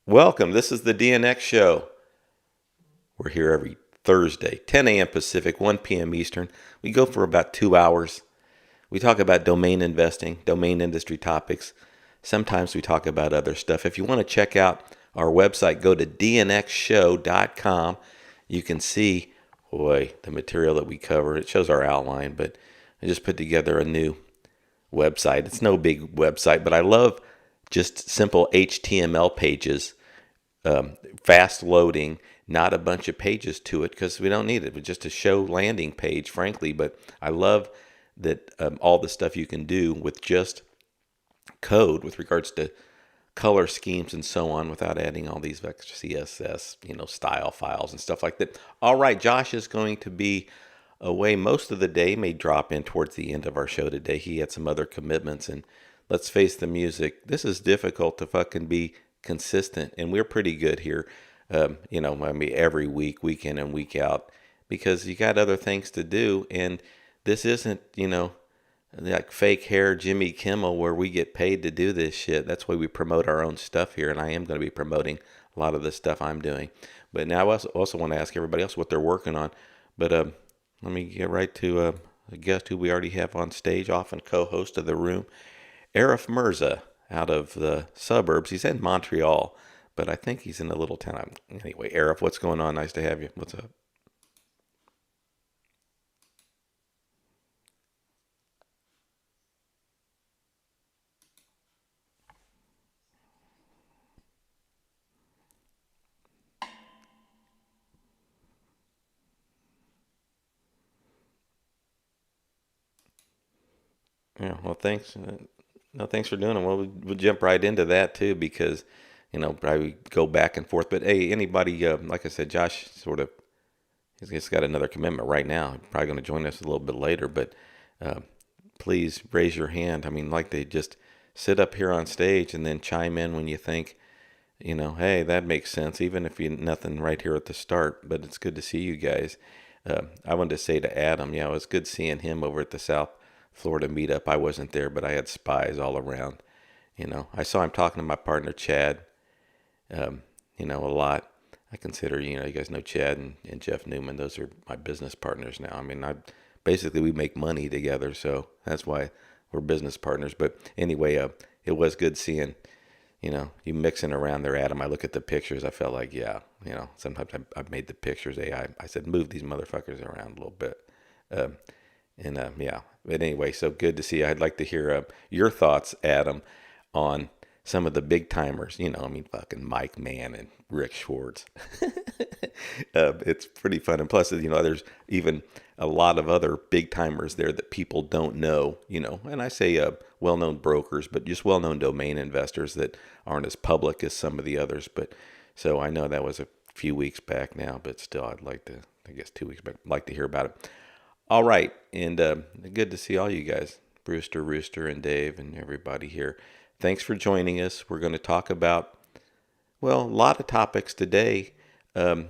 Welcome. This is the DNX Show. We're here every Thursday, 10 a.m. Pacific, 1 p.m. Eastern. We go for about 2 hours. We talk about domain investing, domain industry topics. Sometimes we talk about other stuff. If you want to check out our website, go to dnxshow.com. You can see, the material that we cover. It shows our outline, but I just put together a new website. It's no big website, but I love just simple HTML pages, fast loading, not a bunch of pages to it because we don't need it. It's just a show landing page, frankly. But I love that all the stuff you can do with just code with regards to color schemes and so on without adding all these extra CSS, style files and stuff like that. All right, Josh is going to be away most of the day, may drop in towards the end of our show today. He had some other commitments, and let's face the music. This is difficult to fucking be consistent, and we're pretty good here. Every week, week in and week out, because you got other things to do, and this isn't, like fake hair Jimmy Kimmel where we get paid to do this shit. That's why we promote our own stuff here, and I am going to be promoting a lot of the stuff I'm doing. But now I also want to ask everybody else what they're working on. But let me get right to a guest who we already have on stage, often co-host of the room, Arif Mirza, out of the suburbs. He's in Montreal, but I think he's in a little town. Anyway, Arif, what's going on? Nice to have you. What's up? Yeah, well, thanks. No, thanks for doing it. Well, we'll jump right into that too, because probably go back and forth. But hey, anybody, like I said, Josh he's got another commitment right now. Probably going to join us a little bit later, but uh, please raise your hand. I mean, like they just sit up here on stage and then chime in when you think, hey, that makes sense, even if you nothing right here at the start. But it's good to see you guys. I wanted to say to Adam, it was good seeing him over at the South Florida meetup. I wasn't there, but I had spies all around. I saw him talking to my partner Chad, a lot. I consider, you guys know Chad and Jeff Newman. Those are my business partners now. I mean, basically we make money together, so that's why we're business partners. But anyway, it was good seeing, you mixing around there, Adam. I look at the pictures. I felt like, yeah, sometimes I've made the pictures AI. I said, move these motherfuckers around a little bit. Um, yeah, but anyway, so good to see you. I'd like to hear your thoughts, Adam, on some of the big timers. Fucking Mike Mann and Rick Schwartz. It's pretty fun. And plus, there's even a lot of other big timers there that people don't know, and I say well known brokers, but just well known domain investors that aren't as public as some of the others. But so I know that was a few weeks back now, but still, I'd like to, I guess 2 weeks back, like to hear about it. All right, and good to see all you guys, Brewster, Rooster, and Dave, and everybody here. Thanks for joining us. We're going to talk about, well, a lot of topics today. Um,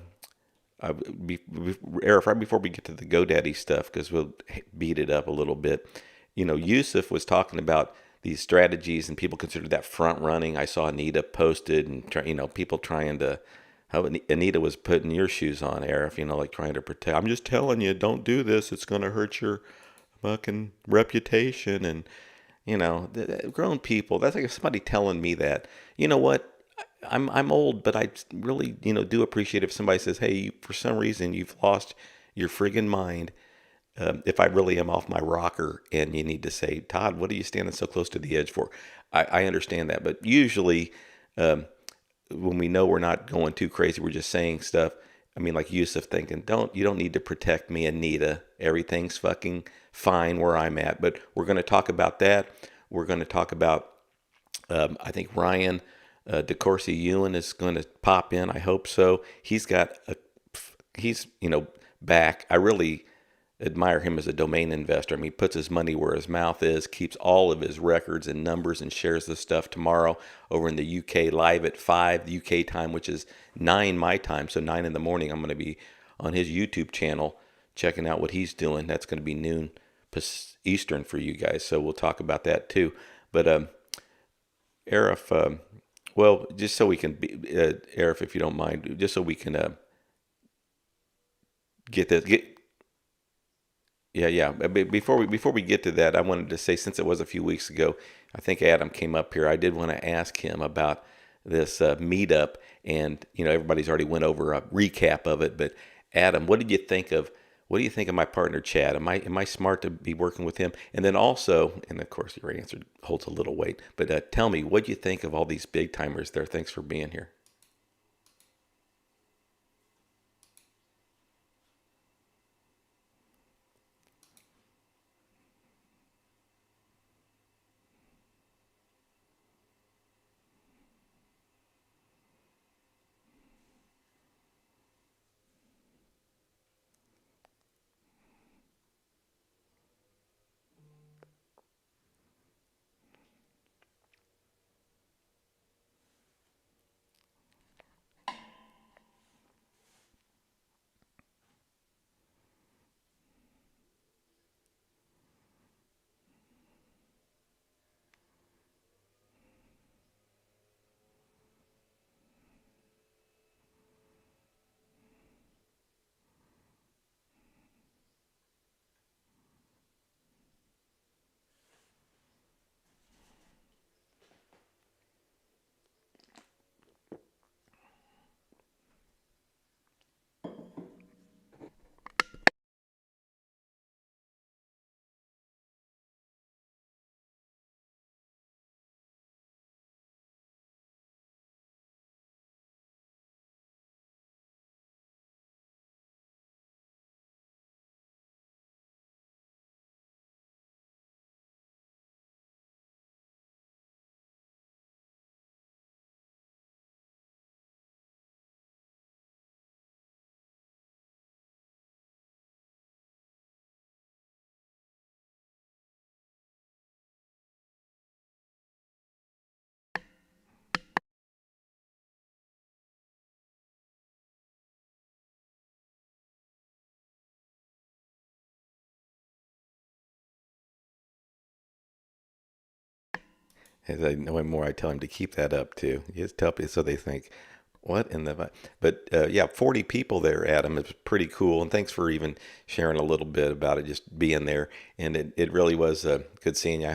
Arif, right before we get to the GoDaddy stuff, because we'll beat it up a little bit. Youseff was talking about these strategies, and people consider that front running. I saw Anita posted, and people trying to. How Anita was putting your shoes on, Arif, like trying to protect. I'm just telling you, don't do this. It's going to hurt your fucking reputation. And, grown people, that's like somebody telling me that. You know what? I'm old, but I really, do appreciate if somebody says, hey, for some reason you've lost your friggin' mind. If I really am off my rocker and you need to say, Todd, what are you standing so close to the edge for? I understand that. But usually, when we know we're not going too crazy, we're just saying stuff. I mean, like Youssef thinking, you don't need to protect me, Anita. Everything's fucking fine where I'm at. But we're going to talk about that. We're going to talk about, I think Ryan DeCourcy Ewan is going to pop in. I hope so. He's back. I really admire him as a domain investor. I mean, he puts his money where his mouth is, keeps all of his records and numbers, and shares this stuff tomorrow over in the UK live at 5 UK time, which is 9 my time. So 9 in the morning, I'm going to be on his YouTube channel checking out what he's doing. That's going to be noon Eastern for you guys. So we'll talk about that too. But Arif, Well, just so we can be, Arif, if you don't mind, just so we can get this, yeah, yeah. Before we get to that, I wanted to say, since it was a few weeks ago, I think Adam came up here. I did want to ask him about this meetup, and everybody's already went over a recap of it. But Adam, what do you think of my partner Chad? Am I smart to be working with him? And then also, and of course your answer holds a little weight, but tell me, what do you think of all these big timers there? Thanks for being here. As I know more, I tell him to keep that up too. You just tell people so they think, what in the? But yeah, 40 people there, Adam. It's pretty cool, and thanks for even sharing a little bit about it, just being there. And it really was good seeing you.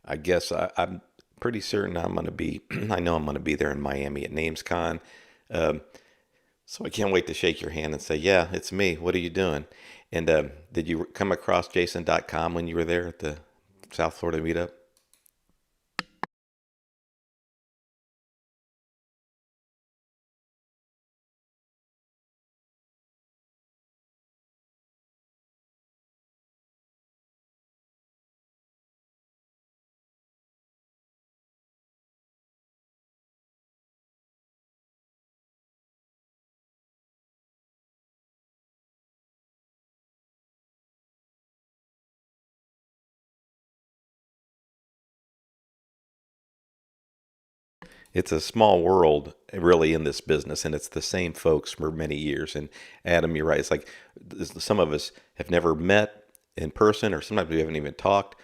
I guess I'm pretty certain I'm going to be. I know I'm going to be there in Miami at NamesCon. Um, so I can't wait to shake your hand and say, yeah, it's me. What are you doing? And did you come across Jason.com when you were there at the South Florida meetup? It's a small world really in this business, and it's the same folks for many years. And Adam, you're right. It's like some of us have never met in person, or sometimes we haven't even talked.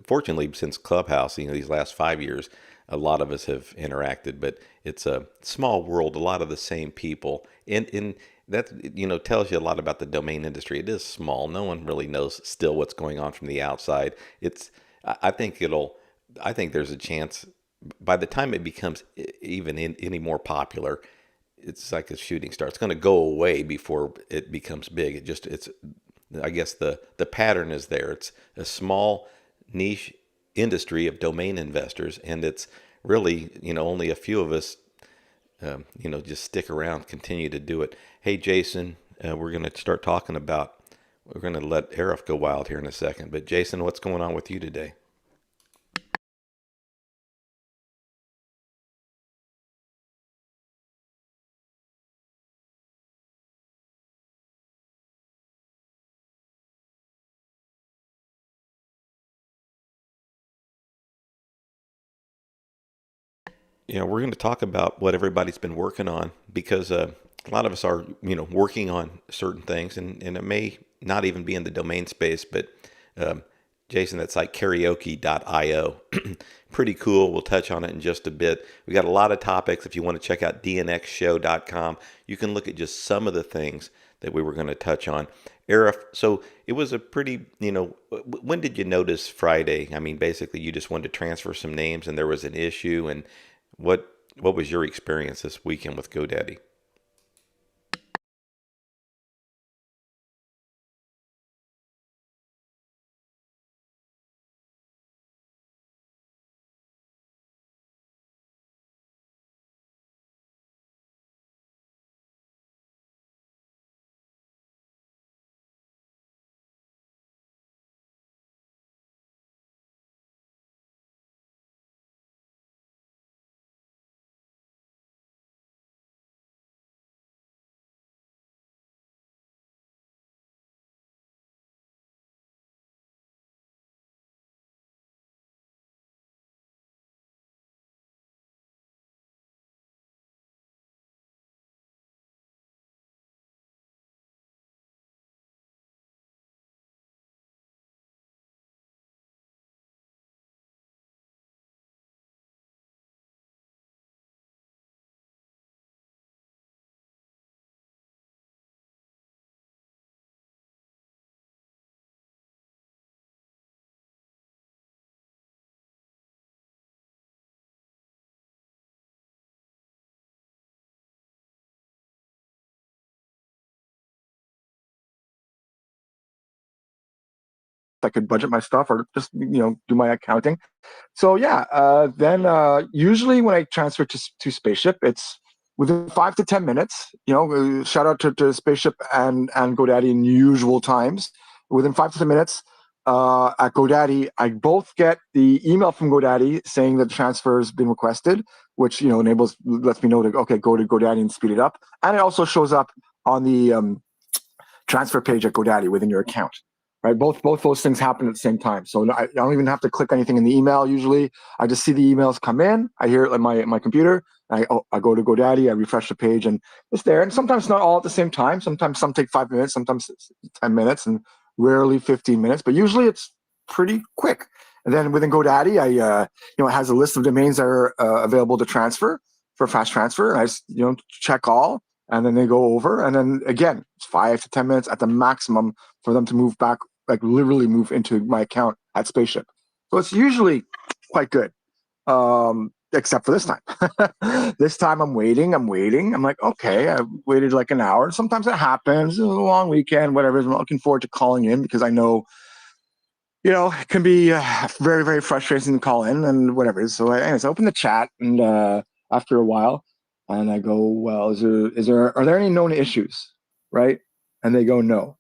Fortunately, since Clubhouse, these last 5 years, a lot of us have interacted, but it's a small world, a lot of the same people. And that, tells you a lot about the domain industry. It is small. No one really knows still what's going on from the outside. I think I think there's a chance by the time it becomes even any more popular, it's like a shooting star. It's going to go away before it becomes big. I guess the pattern is there. It's a small niche industry of domain investors, and it's really, only a few of us, just stick around, continue to do it. Hey, Jason, we're going to start talking about, we're going to let Arif go wild here in a second. But Jason, what's going on with you today? We're going to talk about what everybody's been working on because a lot of us are, working on certain things, and it may not even be in the domain space, but um, Jason, that site karaoke.io. Pretty cool. We'll touch on it in just a bit. We got a lot of topics. If you want to check out dnxshow.com, you can look at just some of the things that we were going to touch on. Arif, so it was a pretty, when did you notice Friday? I mean, basically you just wanted to transfer some names and there was an issue. And what was your experience this weekend with GoDaddy? I could budget my stuff or just do my accounting. So yeah, then usually when I transfer to Spaceship, it's within 5 to 10 minutes. Shout out to Spaceship and GoDaddy in usual times. Within 5 to 10 minutes at GoDaddy, I both get the email from GoDaddy saying that the transfer has been requested, which lets me know to go to GoDaddy and speed it up, and it also shows up on the transfer page at GoDaddy within your account. Right, both those things happen at the same time. So I don't even have to click anything in the email. Usually, I just see the emails come in. I hear it on my computer. I go to GoDaddy. I refresh the page, and it's there. And sometimes not all at the same time. Sometimes some take 5 minutes. Sometimes 10 minutes, and rarely 15 minutes. But usually, it's pretty quick. And then within GoDaddy, it has a list of domains that are available to transfer for fast transfer. And I just check all, and then they go over. And then again, it's 5 to 10 minutes at the maximum for them to move back, like literally move into my account at Spaceship. So it's usually quite good, except for this time. This time I'm waiting. I'm like, okay, I waited like an hour. Sometimes it happens. It was a long weekend, whatever. I'm looking forward to calling in because I know, it can be very, very frustrating to call in and whatever. So anyways, I open the chat and after a while, and I go, well, are there any known issues, right? And they go, no.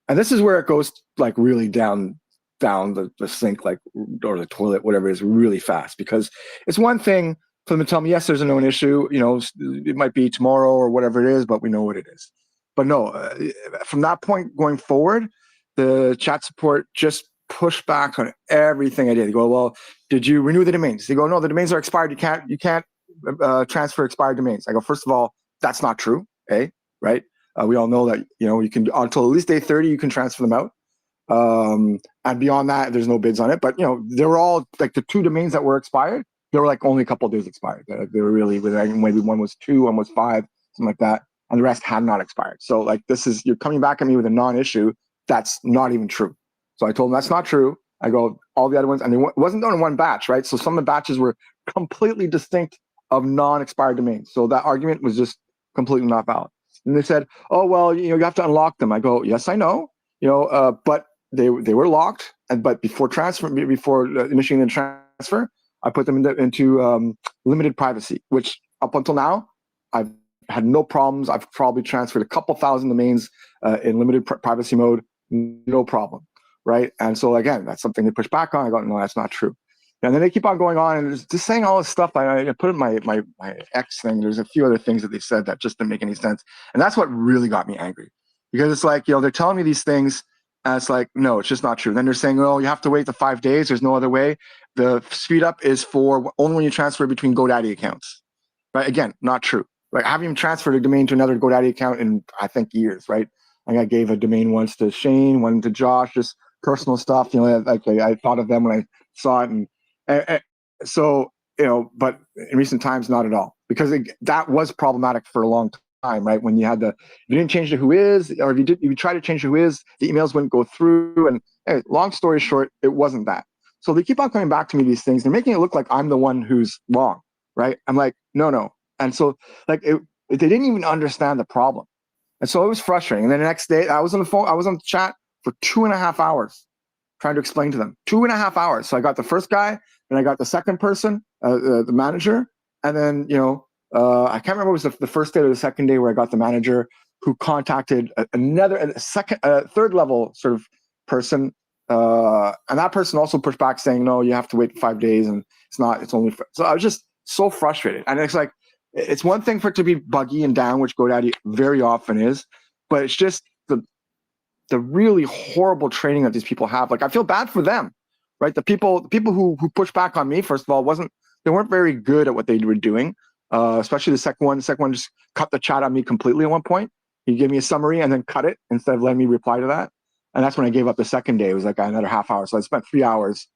And this is where it goes like really down the sink, like, or the toilet, whatever it is, really fast. Because it's one thing for them to tell me, yes, there's a known issue. It might be tomorrow or whatever it is, but we know what it is. But no, from that point going forward, the chat support just pushed back on everything I did. They go, well, did you renew the domains? They go, no, the domains are expired. You can't transfer expired domains. I go, first of all, that's not true. Right? We all know that you can, until at least day 30 you can transfer them out, and beyond that there's no bids on it. But they were all like the 2 domains that were expired. They were like only a couple of days expired. They were really, maybe one was 2, one was 5, something like that, and the rest had not expired. So like you're coming back at me with a non-issue. That's not even true. So I told them that's not true. I go, all the other ones, and it wasn't done in one batch, right? So some of the batches were completely distinct of non-expired domains. So that argument was just completely not valid. And they said, oh, well, you have to unlock them. I go, yes, I know, but they were locked. But before initiating the transfer, I put them into limited privacy, which up until now, I've had no problems. I've probably transferred a couple thousand domains in limited privacy mode, no problem, right? And so again, that's something they push back on. I go, no, that's not true. And then they keep on going on and just saying all this stuff. I put in my X thing. There's a few other things that they said that just didn't make any sense. And that's what really got me angry. Because it's like, they're telling me these things, and it's like, no, it's just not true. Then they're saying, oh, you have to wait the 5 days. There's no other way. The speed up is for only when you transfer between GoDaddy accounts. Right? Again, not true. Like, I haven't even transferred a domain to another GoDaddy account in, I think, years, right? Like, I gave a domain once to Shane, one to Josh, just personal stuff. Like I thought of them when I saw it, and so but in recent times, not at all, because that was problematic for a long time, right? When you had if you didn't change the who is, or if you try to change the who is, the emails wouldn't go through. And long story short, it wasn't that. So they keep on coming back to me these things. They're making it look like I'm the one who's wrong, right? I'm like, no. And so like they didn't even understand the problem. And so it was frustrating. And then the next day I was on the phone, I was on the chat for 2.5 hours trying to explain to them. 2.5 hours. So I got the first guy, and I got the second person, the manager. And then, I can't remember if it was the first day or the second day where I got the manager who contacted a third level sort of person. And that person also pushed back saying, no, you have to wait 5 days, and it's only. So I was just so frustrated. And it's like, it's one thing for it to be buggy and down, which GoDaddy very often is, but it's just the really horrible training that these people have. Like, I feel bad for them, right? The people who push back on me, first of all, they weren't very good at what they were doing. Especially the second one. The second one just cut the chat on me completely at one point. He gave me a summary and then cut it instead of letting me reply to that. And that's when I gave up the second day. It was like another half hour. So I spent 3 hours.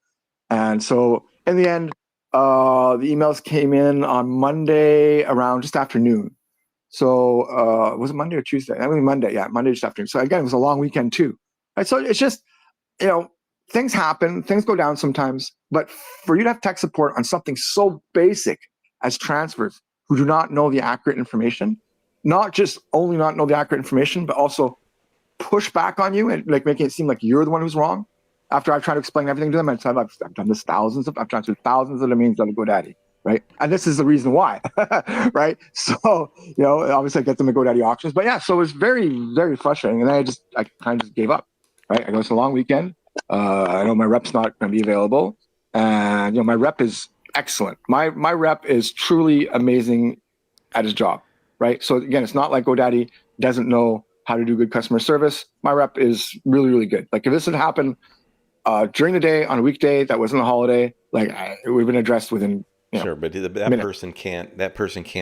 And so in the end, the emails came in on Monday around just afternoon. So was it Monday or Tuesday? I mean Monday, yeah, Monday just afternoon. So again, it was a long weekend too. Right? So it's just, things happen, things go down sometimes. But for you to have tech support on something so basic as transfers, who do not know the accurate information, not just only not know the accurate information, but also push back on you and like making it seem like you're the one who's wrong. After I've tried to explain everything to them, I've done this I've transferred thousands of domains on GoDaddy, right? And this is the reason why, right? So, obviously I get them at GoDaddy auctions, but yeah, so it was very, very frustrating. And then I kind of just gave up, right? I go, it's a long weekend. I know my rep's not going to be available, and my rep is excellent. My rep is truly amazing at his job, right? So again, it's not like GoDaddy doesn't know how to do good customer service. My rep is really, really good. Like if this had happened during the day on a weekday that wasn't a holiday, like it would have been addressed within sure, but that minute. person can't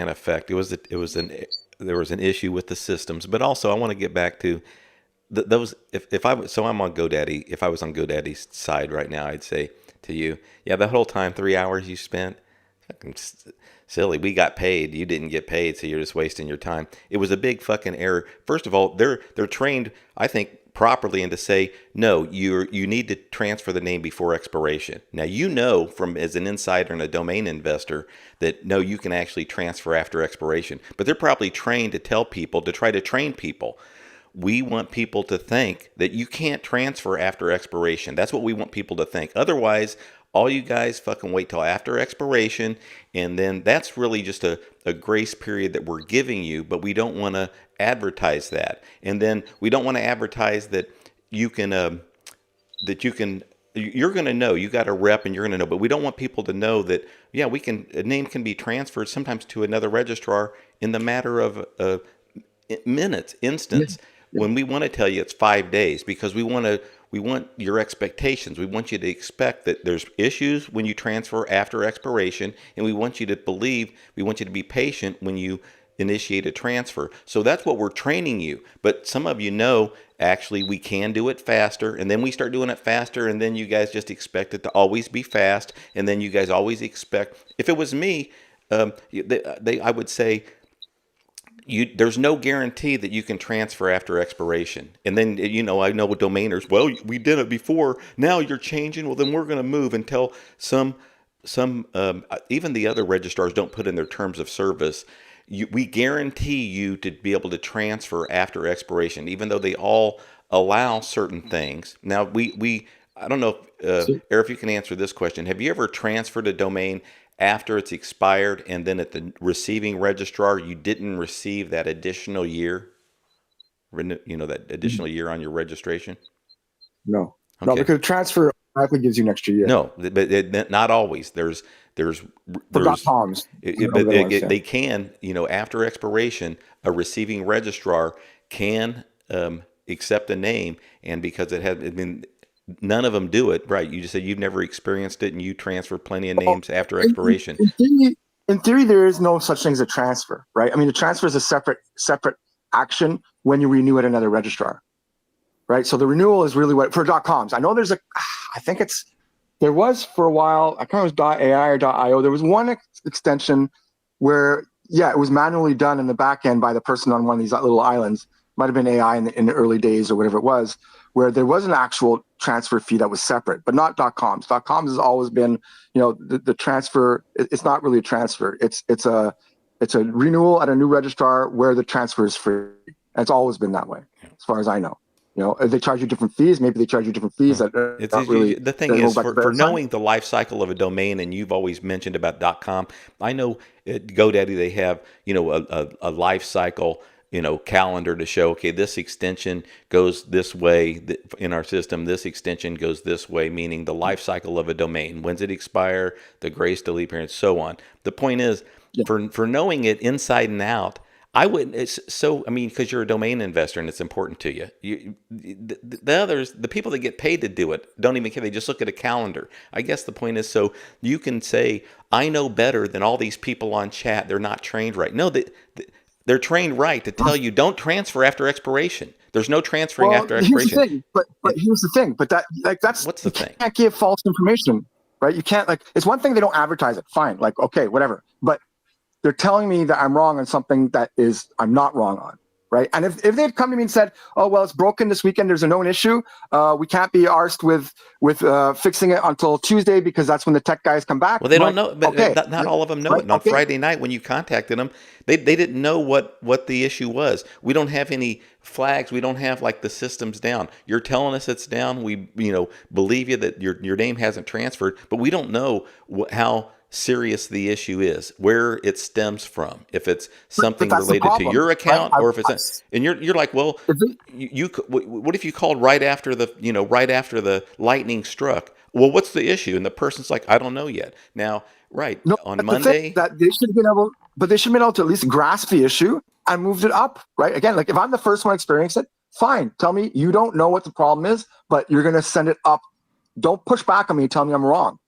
affect. There was an issue with the systems, but also I want to get back to those. If I so I'm on GoDaddy. If I was on GoDaddy's side right now, I'd say to you, yeah, that whole time 3 hours you spent, fucking silly. We got paid. You didn't get paid, so you're just wasting your time. It was a big fucking error. First of all, they're trained, I think, properly, and to say no, you need to transfer the name before expiration. Now from as an insider and a domain investor that no, you can actually transfer after expiration. But they're probably trained to tell people, to try to train people. We want people to think that you can't transfer after expiration. That's what we want people to think. Otherwise, all you guys fucking wait till after expiration, and then that's really just a grace period that we're giving you, but we don't want to advertise that. And then we don't want to advertise that you're going to know, you got a rep and you're going to know, but we don't want people to know that, yeah, a name can be transferred sometimes to another registrar in the matter of minutes, instance. Yeah. When we want to tell you it's 5 days, because we want your expectations. We want you to expect that there's issues when you transfer after expiration, and we want you to be patient when you initiate a transfer. So that's what we're training you. But some of actually we can do it faster, and then we start doing it faster, and then you guys just expect it to always be fast, and then you guys always expect. If it was me, I would say, there's no guarantee that you can transfer after expiration. And then, I know with domainers, well, we did it before, now you're changing, well, then we're going to move until even the other registrars don't put in their terms of service. We guarantee you to be able to transfer after expiration, even though they all allow certain things. Now, I don't know if, Arif, you can answer this question. Have you ever transferred a domain after it's expired, and then at the receiving registrar you didn't receive that additional year, that additional year on your registration? No. Okay. No, because transfer automatically gives you an extra year. No, but not always. There's .coms. They can, after expiration, a receiving registrar can accept a name, and because none of them do it, right? You just said you've never experienced it, and you transfer plenty of names after expiration. In theory, there is no such thing as a transfer, right? I mean, the transfer is a separate action when you renew at another registrar. right? So the renewal is really what for .coms. I know there's I think there was for a while. I can't remember if it was .ai or .io. There was one extension where, yeah, it was manually done in the back end by the person on one of these little islands. Might have been AI in the early days or whatever it was, where there was an actual transfer fee that was separate, but not .coms. .coms has always been, the transfer. It's not really a transfer. It's a renewal at a new registrar where the transfer is free. And it's always been that way, as far as I know. If they charge you different fees, maybe they charge you different fees that are It's not really the thing that go is back to for verify. knowing the life cycle of a domain, and you've always mentioned about .com. I know at GoDaddy they have a life cycle calendar to show, okay, this extension goes this way in our system, this extension goes this way, meaning the life cycle of a domain, when's it expire, the grace delete period, and so on. The point is, Yeah. for knowing it inside and out, I wouldn't. It's so. I mean, because you're a domain investor and it's important to you. The others, the people that get paid to do it, don't even care. They just look at a calendar. I guess the point is, so you can say, I know better than all these people on chat. They're not trained right. No, they're trained right to tell you don't transfer after expiration. There's no transferring Well, after here's the expiration. thing, but here's the thing, but that's What's the you thing? can't give false information, right? You can't it's one thing they don't advertise it, fine, okay, whatever, but they're telling me that I'm wrong on something that I'm not wrong on, right? And if they'd come to me and said, oh, well, it's broken this weekend, there's a known issue, we can't be arsed with fixing it until Tuesday because that's when the tech guys come back. Well, they I'm don't like, know, but okay, not all of them know it. right, And on okay. Friday night, when you contacted them, they didn't know what the issue was. We don't have any flags. We don't have like the system's down. You're telling us it's down. We believe you that your name hasn't transferred, but we don't know how serious the issue is, where it stems from, if it's But something that's the related to problem, your right? account or if it's and you're like, well, If they, what if you called right after right after the lightning struck? Well, what's the issue? And the person's like, I don't know yet. Now, right No, on that's the thing Monday, that they should have been able, but they should have been able to at least grasp the issue and moved it up, right? Again, like if I'm the first one experiencing it, fine. Tell me you don't know what the problem is, but you're going to send it up. Don't push back on me and tell me I'm wrong,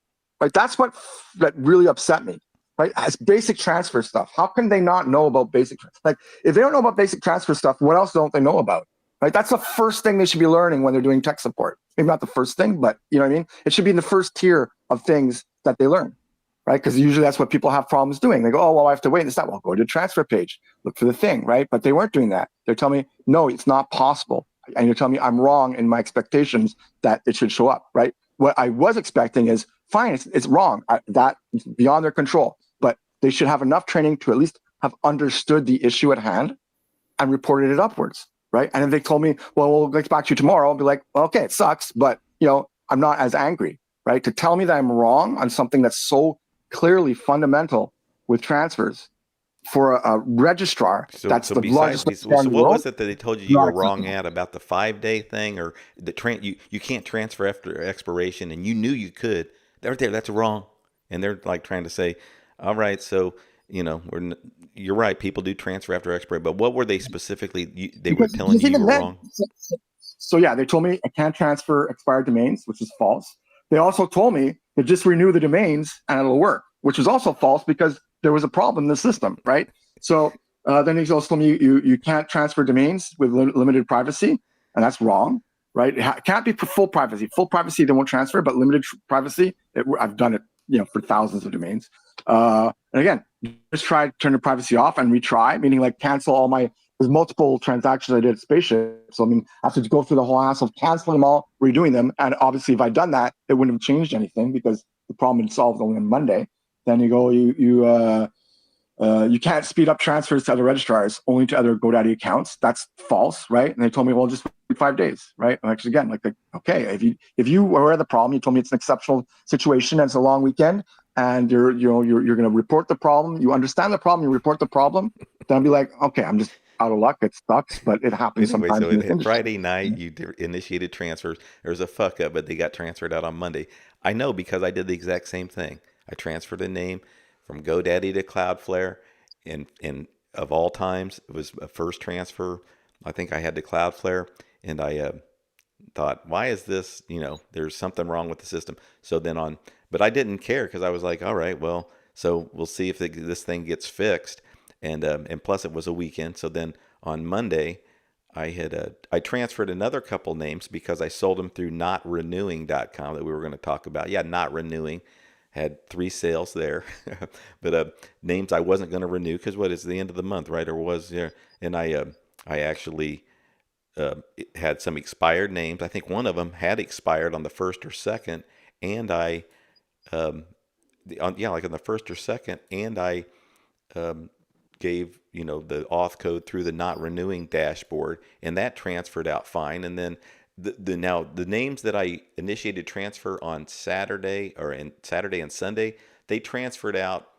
right? That's what that really upset me, right? As basic transfer stuff. How can they not know about basic? Like if they don't know about basic transfer stuff, what else don't they know about? Right? That's the first thing they should be learning when they're doing tech support. Maybe not the first thing, but you know what I mean? It should be in the first tier of things that they learn, right? Because usually that's what people have problems doing. They go, oh, well, I have to wait. And it's not, well, go to the transfer page, look for the thing, right? But they weren't doing that. They're telling me, no, it's not possible. And you're telling me I'm wrong in my expectations that it should show up, right? What I was expecting is, fine, it's wrong. That's beyond their control. But they should have enough training to at least have understood the issue at hand and reported it upwards, right? And if they told me, well, we'll get back to you tomorrow, I'll be like, well, okay, it sucks, but I'm not as angry, right? To tell me that I'm wrong on something that's so clearly fundamental with transfers for a registrar that's so the largest so registrar in the what world, was it that they told you not were wrong acceptable. at about the 5 day thing or you can't transfer after expiration and you knew you could? They're there. That's wrong, and they're like trying to say, all right, so you're right. People do transfer after expiration, but what were they specifically? They were telling Because you even were then, wrong. so yeah, they told me I can't transfer expired domains, which is false. They also told me to just renew the domains and it'll work, which is also false because there was a problem in the system, right? So then they also told me you can't transfer domains with limited privacy, and that's wrong, right? It can't be full privacy. Full privacy they won't transfer, but limited privacy, I've done it, for thousands of domains. And again, just try to turn the privacy off and retry, meaning like cancel all my. There's multiple transactions I did at Spaceship. So, I mean, I have to go through the whole hassle of canceling them all, redoing them. And obviously, if I'd done that, it wouldn't have changed anything because the problem had solved only on Monday. Then you go, you can't speed up transfers to other registrars, only to other GoDaddy accounts. That's false, right? And they told me, well, just wait 5 days, right? And actually, again, okay, if you were aware of the problem, you told me it's an exceptional situation and it's a long weekend, and you're going to report the problem. You understand the problem. You report the problem. Then I'd be like, okay, I'm just out of luck. It sucks, but it happens Anyway, sometimes so in this industry. Friday night you initiated transfers. There was a fuck up, but they got transferred out on Monday. I know because I did the exact same thing. I transferred a name from GoDaddy to Cloudflare, and of all times, it was a first transfer. I think I had to Cloudflare, and I thought, why is this? There's something wrong with the system. So then but I didn't care because I was like, all right, well, so we'll see if this thing gets fixed, and plus it was a weekend. So then on Monday, I transferred another couple names because I sold them through notrenewing.com that we were going to talk about. Yeah, Not Renewing had 3 sales there, but names I wasn't going to renew because what is the end of the month, right? Or was there? And I actually had some expired names. I think one of them had expired on the first or second, and I like on the first or second, and I gave the auth code through the not renewing dashboard, and that transferred out fine. And then now the names that I initiated transfer on Saturday and Sunday, they transferred out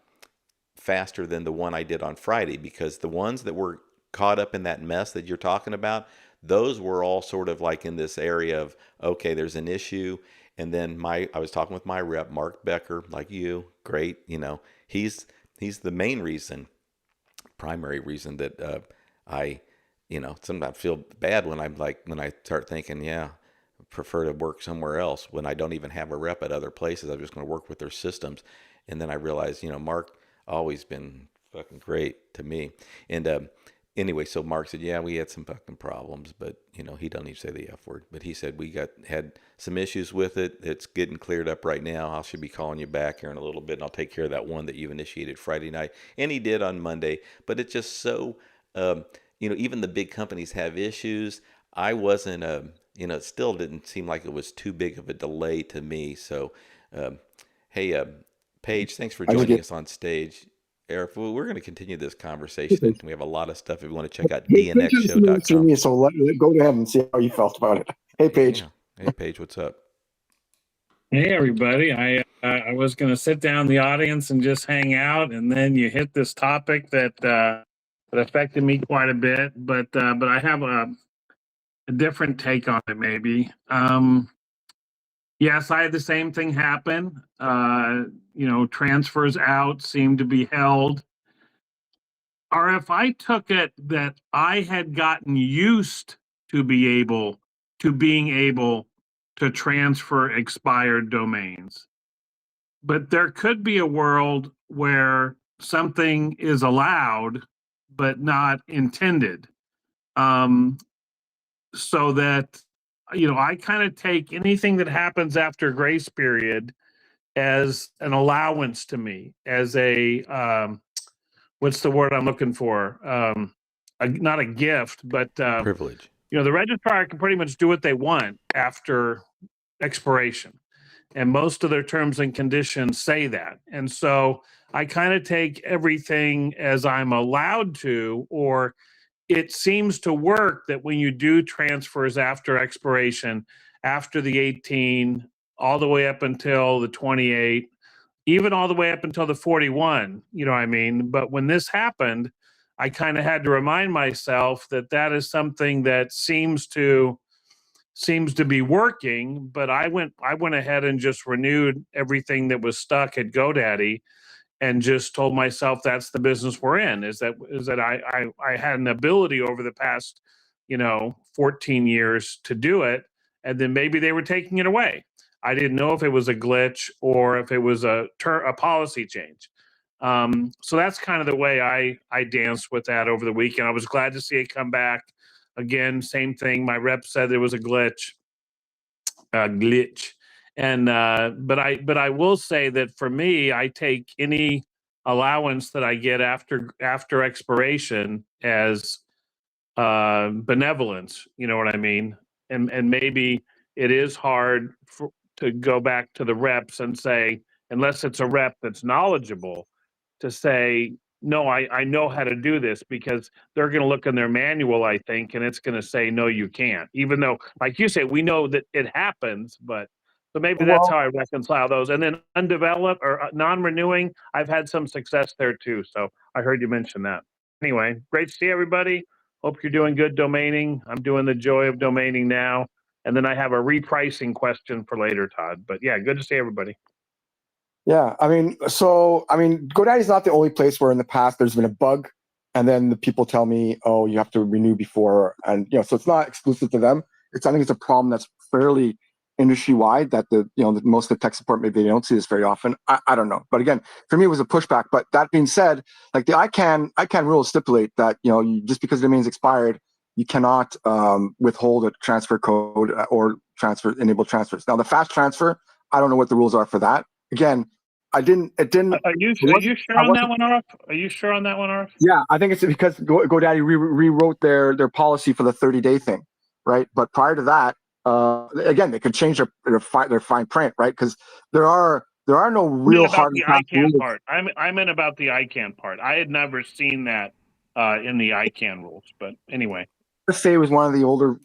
faster than the one I did on Friday, because the ones that were caught up in that mess that you're talking about, those were all sort of like in this area of, okay, there's an issue. And then I was talking with my rep, Mark Becker, like you, great, he's the main reason, primary reason that I, sometimes feel bad when when I start thinking, yeah, I prefer to work somewhere else when I don't even have a rep at other places. I'm just going to work with their systems. And then I realized, Mark always been fucking great to me. And anyway, so Mark said, yeah, we had some fucking problems, but he don't even say the F word, but he said we had some issues with it. It's getting cleared up right now. I should be calling you back here in a little bit, and I'll take care of that one that you initiated Friday night. And he did on Monday, but it's just so, even the big companies have issues. I wasn't, it still didn't seem like it was too big of a delay to me. So, hey, Paige, thanks for joining us on stage. Arif, we're going to continue this conversation, and we have a lot of stuff if you want to check out dnxshow.com. So let go to him and see how you felt about it. Hey, Paige. Yeah. Hey, Paige, what's up? Hey, everybody. I was going to sit down in the audience and just hang out, and then you hit this topic that affected me quite a bit, but I have a different take on it, maybe. Yes, I had the same thing happen. Transfers out seemed to be held. Or if I took it that I had gotten used to being able to transfer expired domains. But there could be a world where something is allowed but not intended. So that, I kind of take anything that happens after grace period as an allowance to me, as a, what's the word I'm looking for? Not a gift, but Privilege. The registrar can pretty much do what they want after expiration. And most of their terms and conditions say that. And so I kind of take everything as I'm allowed to, or it seems to work that when you do transfers after expiration, after the 18, all the way up until the 28, even all the way up until the 41, you know what I mean? But when this happened, I kind of had to remind myself that that is something that seems to be working, but I went ahead and just renewed everything that was stuck at GoDaddy and just told myself that's the business we're in, is that I had an ability over the past 14 years to do it, and then maybe they were taking it away. I didn't know if it was a glitch or if it was a policy change. So that's kind of the way I danced with that over the weekend. I was glad to see it come back. Again, same thing. My rep said there was a glitch. And but I will say that for me, I take any allowance that I get after expiration as benevolence. You know what I mean? And maybe it is hard to go back to the reps and say, unless it's a rep that's knowledgeable, to say, no, I know how to do this, because they're going to look in their manual, I think, and it's going to say, no, you can't. Even though, like you say, we know that it happens, but so maybe that's how I reconcile those. And then undeveloped or non-renewing, I've had some success there too. So I heard you mention that. Anyway, great to see everybody. Hope you're doing good domaining. I'm doing the joy of domaining now. And then I have a repricing question for later, Todd. But yeah, good to see everybody. Yeah, GoDaddy is not the only place where in the past there's been a bug, and then the people tell me, oh, you have to renew before, and so it's not exclusive to them. I think it's a problem that's fairly industry wide, that most of the tech support, maybe they don't see this very often. I don't know, but again, for me it was a pushback. But that being said, like the ICANN rules stipulate that just because the domain's expired, you cannot withhold a transfer code or enable transfers. Now the fast transfer, I don't know what the rules are for that. Again, it didn't. Are you sure on that one, Arif? Are you sure on that one, Arif? Yeah, I think it's because GoDaddy rewrote their policy for the 30-day thing, right? But prior to that, again, they could change their fine print, right? Because there are no real hard the ICANN part. I meant about the ICANN part. I had never seen that in the ICANN rules, but anyway. Let's say it was one of the older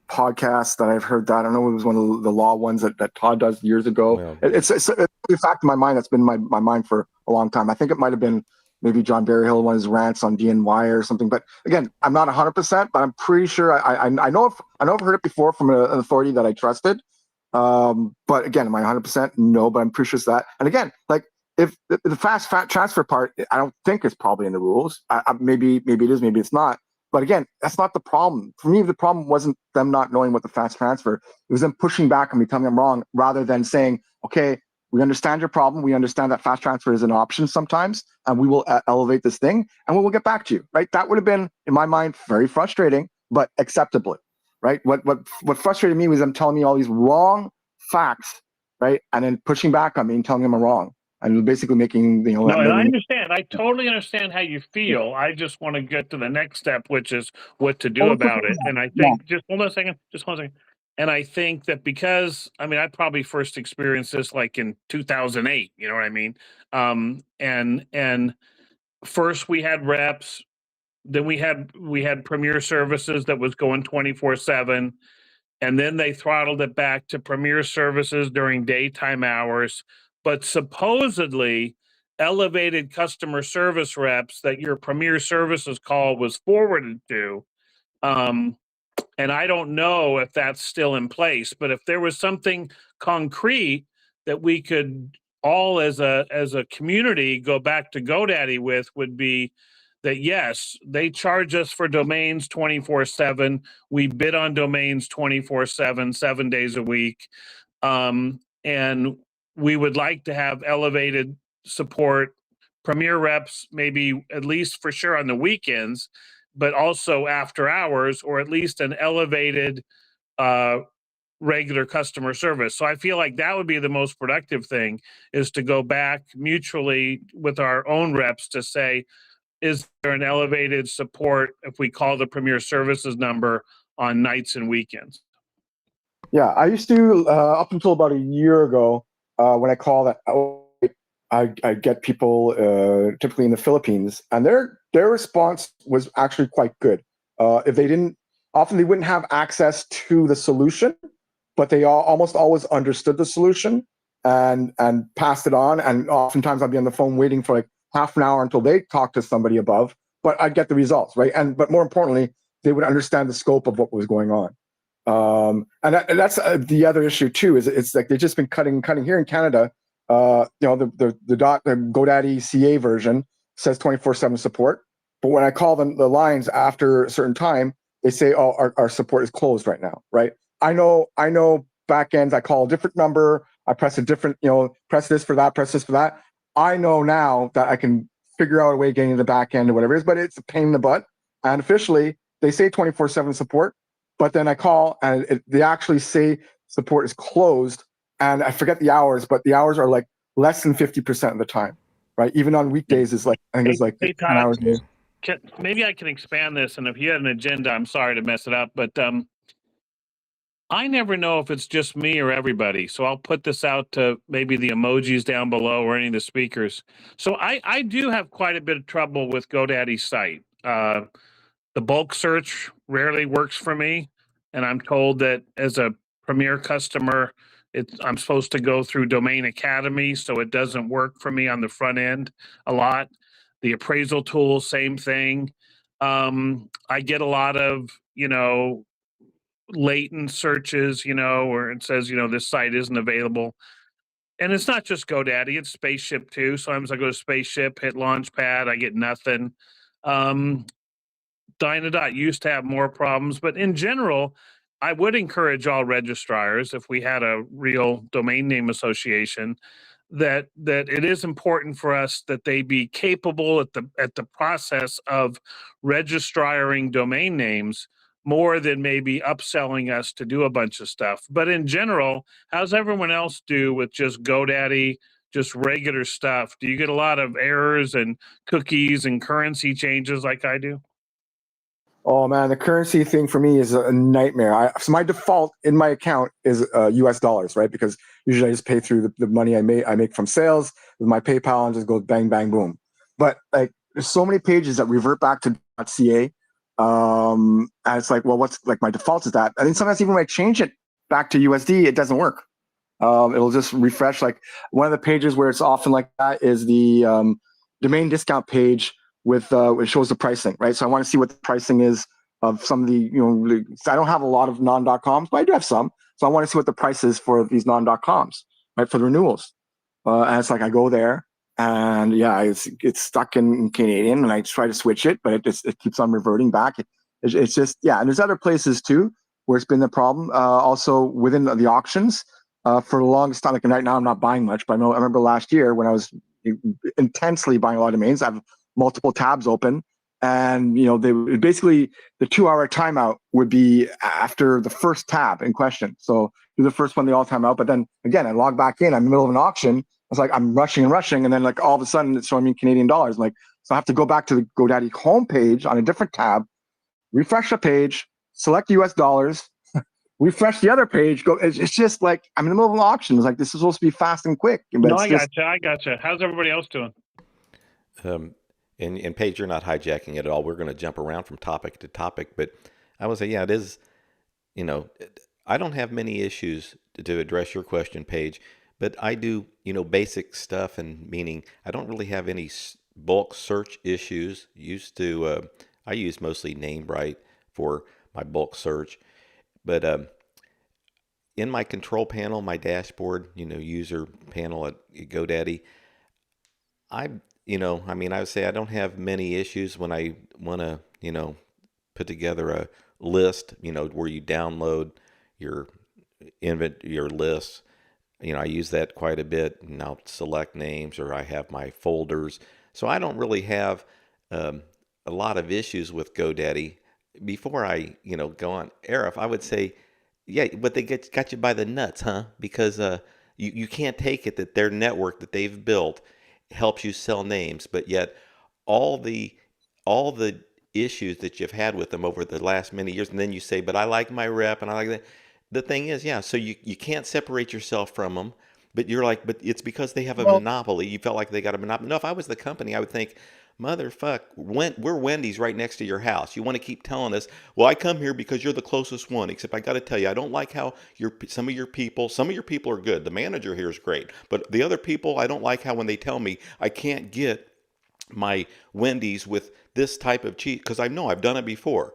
podcasts that I've heard that. I don't know, it was one of the law ones that Todd does years ago. Well, it's a fact in my mind that's been my mind for a long time. I think it might have been maybe John Berryhill, one of his rants on DNY or something. But again, I'm not 100%, but I'm pretty sure I know I've heard it before from an authority that I trusted. But again, am I 100%? No, but I'm pretty sure it's that. And again, like if the fast transfer part, I don't think it's probably in the rules. Maybe it is, maybe it's not. But again, that's not the problem. For me, the problem wasn't them not knowing what the fast transfer. It was them pushing back and me telling them wrong, rather than saying, okay, we understand your problem. We understand that fast transfer is an option sometimes, and we will elevate this thing, and we will get back to you, right? That would have been, in my mind, very frustrating, but acceptable, right? What frustrated me was them telling me all these wrong facts, right? And then pushing back on me and telling them I'm wrong. And basically making, No, and I understand. I totally understand how you feel. Yeah. I just want to get to the next step, which is what to do about it. And I think, just hold on a second. And I think that because, I mean, I probably first experienced this like in 2008, you know what I mean? And first we had reps, then we had Premier Services that was going 24/7. And then they throttled it back to Premier Services during daytime hours. But supposedly elevated customer service reps that your Premier Services call was forwarded to. And I don't know if that's still in place, but if there was something concrete that we could all as a community go back to GoDaddy with, would be that yes, they charge us for domains 24/7. We bid on domains 24/7, 7 days a week. And we would like to have elevated support, Premier reps, maybe at least for sure on the weekends, but also after hours, or at least an elevated regular customer service. So I feel like that would be the most productive thing, is to go back mutually with our own reps to say, is there an elevated support if we call the Premier Services number on nights and weekends? Yeah, I used to, up until about a year ago, when I call that, I get people typically in the Philippines, and their response was actually quite good. If they didn't, often they wouldn't have access to the solution, but they almost always understood the solution and passed it on. And oftentimes I'd be on the phone waiting for like half an hour until they talked to somebody above, but I'd get the results, right? But more importantly, they would understand the scope of what was going on. And that's the other issue too, is it's like they've just been cutting here in Canada. The GoDaddy CA version says 24/7 support, but when I call them the lines after a certain time, they say, oh, our support is closed right now, right? I know back ends, I call a different number, I press a different, press this for that, press this for that. I know now that I can figure out a way of getting to the back end or whatever it is, but it's a pain in the butt. And officially they say 24/7 support, but then I call and they actually say support is closed, and I forget the hours, but the hours are like less than 50% of the time, right? Even on weekdays, is like, I think it's like 10 hours. Maybe I can expand this, and if you had an agenda, I'm sorry to mess it up, but I never know if it's just me or everybody. So I'll put this out to maybe the emojis down below or any of the speakers. So I do have quite a bit of trouble with GoDaddy's site. The bulk search rarely works for me, and I'm told that as a Premier customer, I'm supposed to go through Domain Academy, so it doesn't work for me on the front end a lot. The appraisal tool, same thing. I get a lot of, latent searches, where it says, this site isn't available. And it's not just GoDaddy, it's Spaceship too. Sometimes I go to Spaceship, hit Launchpad, I get nothing. Dynadot used to have more problems, but in general, I would encourage all registrars, if we had a real domain name association, that it is important for us that they be capable at the process of registering domain names more than maybe upselling us to do a bunch of stuff. But in general, how's everyone else do with just GoDaddy, just regular stuff? Do you get a lot of errors and cookies and currency changes like I do? Oh man, the currency thing for me is a nightmare. So my default in my account is US dollars, right? Because usually I just pay through the money I make from sales with my PayPal and just goes bang, bang, boom. But like, there's so many pages that revert back to .ca. And it's like, well, what's like my default is that. And then sometimes even when I change it back to USD, it doesn't work. It'll just refresh. Like one of the pages where it's often like that is the domain discount page with it shows the pricing, right? So I want to see what the pricing is of some of the, I don't have a lot of non.coms, but I do have some. So I want to see what the price is for these non.coms, right? For the renewals. And it's like I go there and yeah, it's stuck in Canadian and I try to switch it, but it keeps on reverting back. It's just, yeah. And there's other places too where it's been the problem. Also within the auctions for the longest time, like right now I'm not buying much, but I remember last year when I was intensely buying a lot of domains, I have multiple tabs open, and they basically the 2-hour timeout would be after the first tab in question. So do the first one, they all time out, but then again I log back in, I'm in the middle of an auction, it's like I'm rushing, and then like all of a sudden it's showing me Canadian dollars, like, so I have to go back to the GoDaddy homepage on a different tab, refresh the page, select US dollars, refresh the other page, go. It's just like I'm in the middle of an auction. It's like this is supposed to be fast and quick. But no, I gotcha. How's everybody else doing? And Paige, you're not hijacking it at all. We're going to jump around from topic to topic, but I would say, yeah, it is. I don't have many issues to address your question, Paige, but I do, basic stuff, and meaning I don't really have any bulk search issues. I use mostly NameBright for my bulk search, but in my control panel, my dashboard, user panel at GoDaddy, I would say I don't have many issues when I want to, put together a list, where you download your lists. I use that quite a bit, and I'll select names, or I have my folders. So I don't really have a lot of issues with GoDaddy. Before I, go on Arif, I would say, yeah, but they got you by the nuts, huh? Because you can't take it that their network that they've built helps you sell names, but yet all the issues that you've had with them over the last many years, and then you say, but I like my rep and I like that. The thing is, yeah, so you can't separate yourself from them, but you're like, but it's because they have a monopoly. You felt like they got a monopoly. No, if I was the company, I would think, motherfuck, we're Wendy's right next to your house. You want to keep telling us, well, I come here because you're the closest one. Except I got to tell you, I don't like how some of your people are good. The manager here is great, but the other people, I don't like how when they tell me I can't get my Wendy's with this type of cheese because I know I've done it before.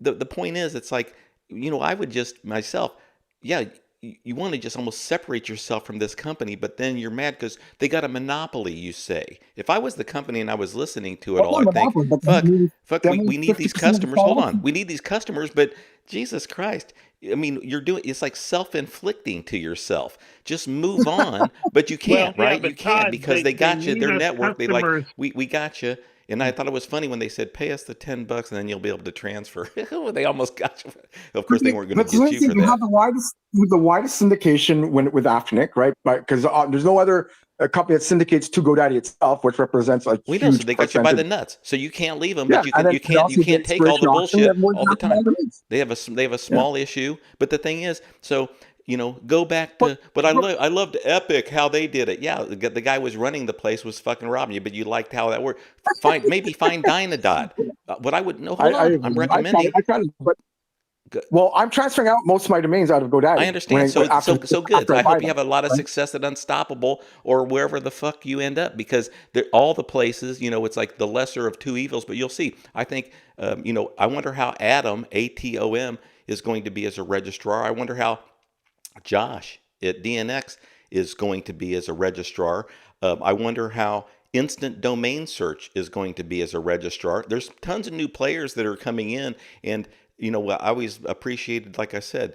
The point is, it's like, I would just myself, yeah. You want to just almost separate yourself from this company, but then you're mad because they got a monopoly, you say. If I was the company and I was listening to it all, I'd think, fuck, we need these customers. Hold on. We need these customers, but Jesus Christ. I mean, it's like self-inflicting to yourself. Just move on, but you can't, right? You can't Todd, because they got you, their network. Customers. They like, we got you. And I thought it was funny when they said, pay us the $10 and then you'll be able to transfer. They almost got you. Of course, they weren't going to get you for that. You have the widest syndication with Afternic, right? Because there's no other company that syndicates to GoDaddy itself, which represents a huge know, so they got you by the nuts. So you can't leave them, but you can't take all the bullshit all the time. They have a small issue, but the thing is, so go back to, but I loved Epic, how they did it. Yeah, the guy was running the place was fucking robbing you, but you liked how that worked. Maybe find Dynadot. What I would, no, hold on. I'm recommending. Well, I'm transferring out most of my domains out of GoDaddy. I understand. So good. I hope you have a lot of success at Unstoppable or wherever the fuck you end up, because all the places, it's like the lesser of two evils, but you'll see. I think, I wonder how Atom, ATOM, is going to be as a registrar. I wonder how Josh at DNX is going to be as a registrar. I wonder how Instant Domain Search is going to be as a registrar. There's tons of new players that are coming in, and I always appreciated, like I said,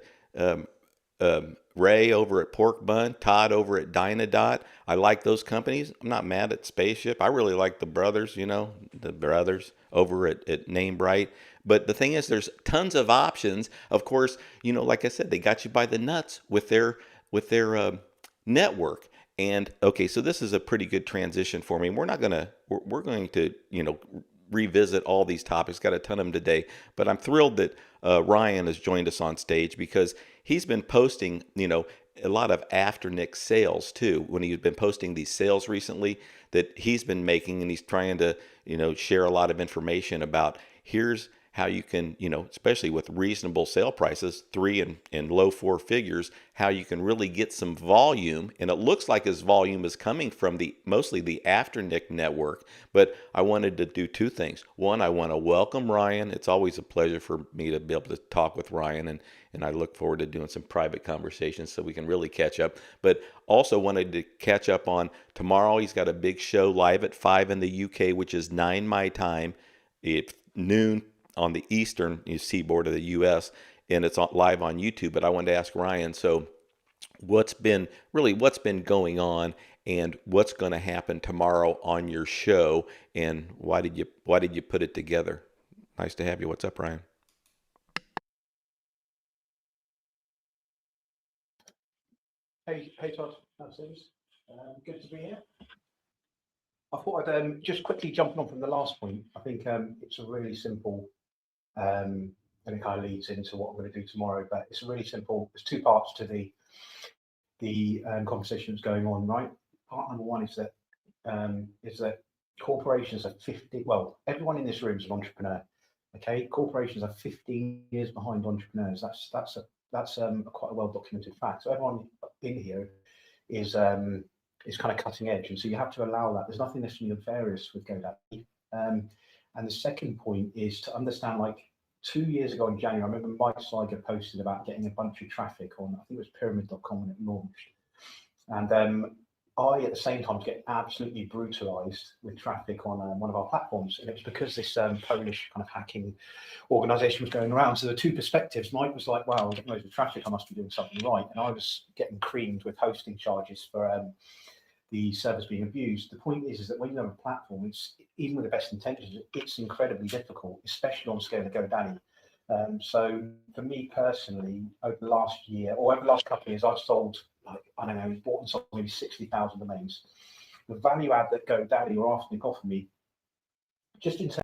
Ray over at Pork Bun, Todd over at Dynadot. I like those companies. I'm not mad at Spaceship. I really like the brothers, the brothers over at Namebright. But the thing is, there's tons of options. Of course, like I said, they got you by the nuts with their network. And okay, so this is a pretty good transition for me. We're going to revisit all these topics. Got a ton of them today, but I'm thrilled that Ryan has joined us on stage because he's been posting, a lot of after Nick sales too. When he's been posting these sales recently that he's been making, and he's trying to, share a lot of information about here's how you can, especially with reasonable sale prices, 3 and low 4 figures, how you can really get some volume. And it looks like his volume is coming from mostly the After Nick network. But I wanted to do 2 things. One, I want to welcome Ryan. It's always a pleasure for me to be able to talk with Ryan, and I look forward to doing some private conversations so we can really catch up. But also wanted to catch up on tomorrow. He's got a big show live at 5 in the UK, which is 9 my time. It's noon on the eastern seaboard of the U.S., and it's live on YouTube. But I wanted to ask Ryan, so what's been going on, and what's going to happen tomorrow on your show, and why did you put it together? Nice to have you. What's up, Ryan? Hey, Todd. How's things? Good to be here. I thought I'd just quickly jumping on from the last point. I think it's a really simple, and it kind of leads into what I'm going to do tomorrow. But it's really simple. There's 2 parts to the conversation that's going on. Right. Part number 1 is that corporations are 50. Well, everyone in this room is an entrepreneur. Okay, corporations are 15 years behind entrepreneurs. That's quite a well documented fact. So everyone in here is kind of cutting edge, and so you have to allow that. There's nothing necessarily nefarious with GoDaddy. And the second point is to understand, like 2 years ago in January, I remember Mike Sligo posted about getting a bunch of traffic on, I think it was pyramid.com when it launched. And I, at the same time, was getting absolutely brutalized with traffic on one of our platforms. And it was because this Polish kind of hacking organization was going around. So the 2 perspectives, Mike was like, wow, getting loads of traffic, I must be doing something right. And I was getting creamed with hosting charges for the servers being abused. The point is that when you have a platform, it's, even with the best intentions, it's incredibly difficult, especially on scale of GoDaddy. So for me personally, over the last year, or over the last couple of years, I've sold, like, I don't know, bought and sold maybe 60,000 domains. The value add that GoDaddy or Arif offered me, just in terms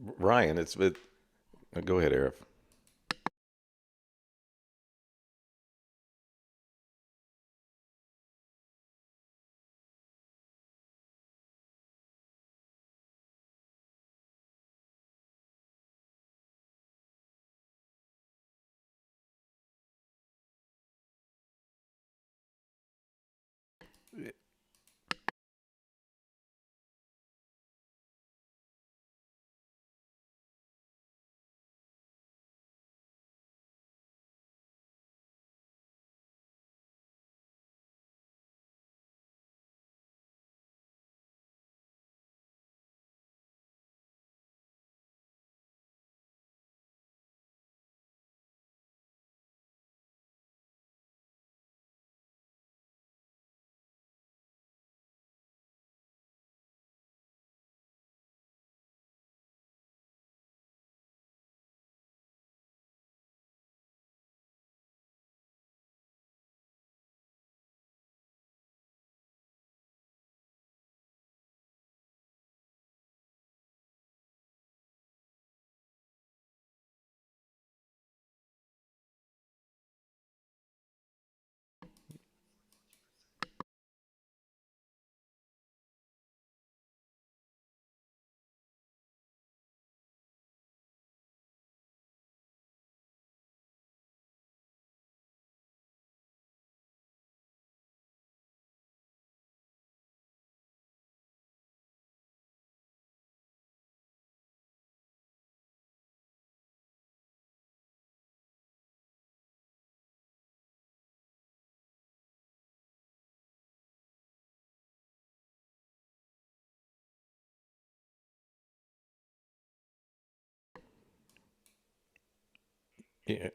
Ryan, go ahead, Arif. Yeah.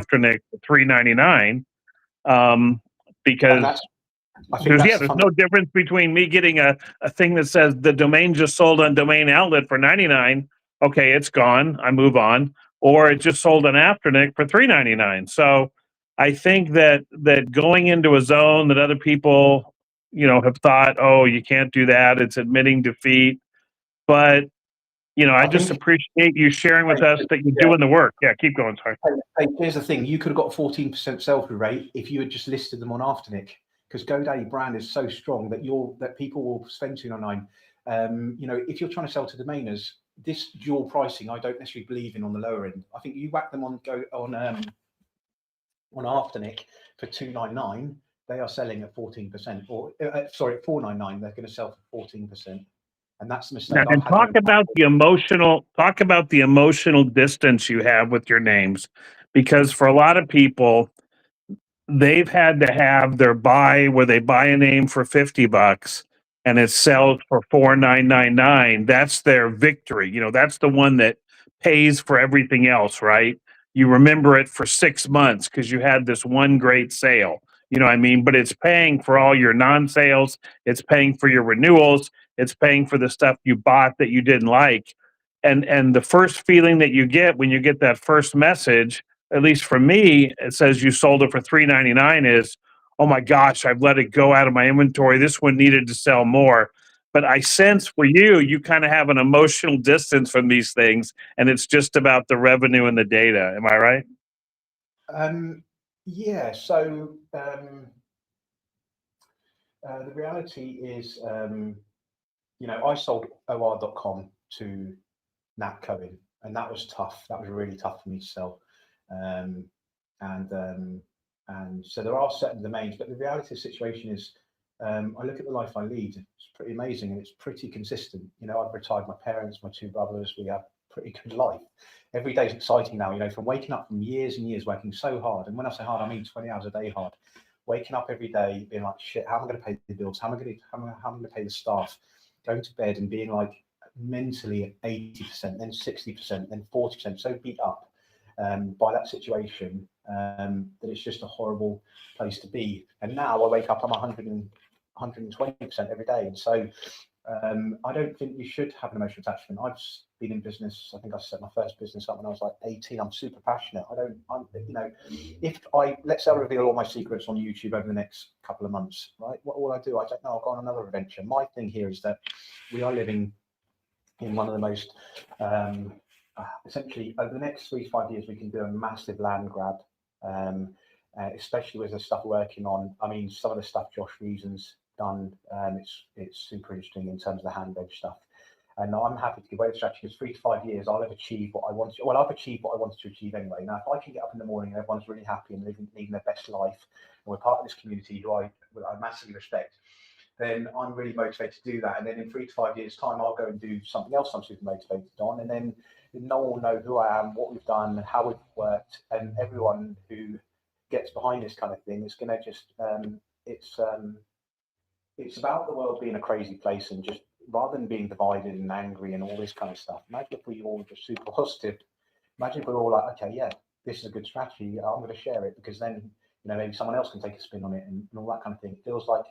Afternic for $3.99, And because that's, I think there's that's no difference between me getting a thing that says the domain just sold on Domain Outlet for $99. Okay, it's gone. I move on. Or it just sold on Afternic for $3.99. So I think that going into a zone that other people, have thought, oh, you can't do that, it's admitting defeat. But I just think, appreciate you sharing with us that you're doing the work. Yeah, keep going. Sorry. Hey, here's the thing: you could have got 14% sell-through rate if you had just listed them on Afternic, because GoDaddy brand is so strong that people will spend $2.99. If you're trying to sell to domainers, this dual pricing I don't necessarily believe in on the lower end. I think you whack them on Afternic for $2.99, they are selling at 14%, or at $4.99, they're going to sell for 14%. And that's the mistake. And talk about the emotional distance you have with your names, because for a lot of people, they've had to have their buy where they buy a name for $50 and it sells for $4.999. That's their victory. That's the one that pays for everything else, right? You remember it for 6 months because you had this one great sale. You know what I mean? But it's paying for all your non-sales. It's paying for your renewals. It's paying for the stuff you bought that you didn't like. And the first feeling that you get when you get that first message, at least for me, it says you sold it for $3.99, is, oh my gosh, I've let it go out of my inventory. This one needed to sell more. But I sense for you kind of have an emotional distance from these things, and it's just about the revenue and the data. Am I right? Yeah. So the reality is, I sold OR.com to Nat Cohen, and that was tough. That was really tough for me to sell. And so there are certain domains, but the reality of the situation is, I look at the life I lead. It's pretty amazing, and it's pretty consistent. I've retired my parents, my two brothers. We have a pretty good life. Every day is exciting now. From waking up from years and years working so hard, and when I say hard, I mean 20 hours a day hard. Waking up every day, being like, shit, how am I going to pay the bills? How am I going to pay the staff? Going to bed and being like mentally at 80%, then 60%, then 40%, so beat up by that situation that it's just a horrible place to be. And now I wake up, I'm 120% every day. And so I don't think you should have an emotional attachment. I've been in business. I think I set my first business up when I was like 18. I'm super passionate. Let's say I reveal all my secrets on YouTube over the next couple of months, right? What will I do? I don't know. I'll go on another adventure. My thing here is that we are living in one of the most, essentially over the next 3 to 5 years, we can do a massive land grab, especially with the stuff we're working on. I mean, some of the stuff Josh Reason's done, it's super interesting in terms of the hand edge stuff. And I'm happy to give away the strategy, because 3 to 5 years, I'll have achieved what I wanted. Well, I've achieved what I wanted to achieve anyway. Now, if I can get up in the morning and everyone's really happy and living their best life, and we're part of this community who I massively respect, then I'm really motivated to do that. And then in 3 to 5 years' time, I'll go and do something else I'm super motivated on. And then no one will know who I am, what we've done, and how we've worked. And everyone who gets behind this kind of thing is going to just, it's about the world being a crazy place, and just rather than being divided and angry and all this kind of stuff, imagine if we all just super positive. Imagine if we're all like, okay, yeah, this is a good strategy. I'm going to share it, because then, maybe someone else can take a spin on it and all that kind of thing. It feels like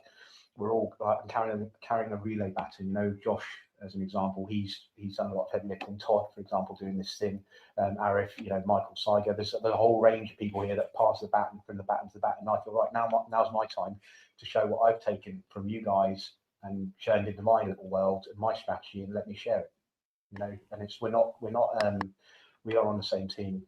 we're all carrying a relay baton. Josh, as an example, he's done a lot of heavy lifting. Todd, for example, doing this thing. Arif, Michael Seiger. There's a whole range of people here that pass the baton from the baton to the baton. And I feel right now's my time to show what I've taken from you guys and turned into my little world and my strategy, and let me share it. And it's we are on the same team.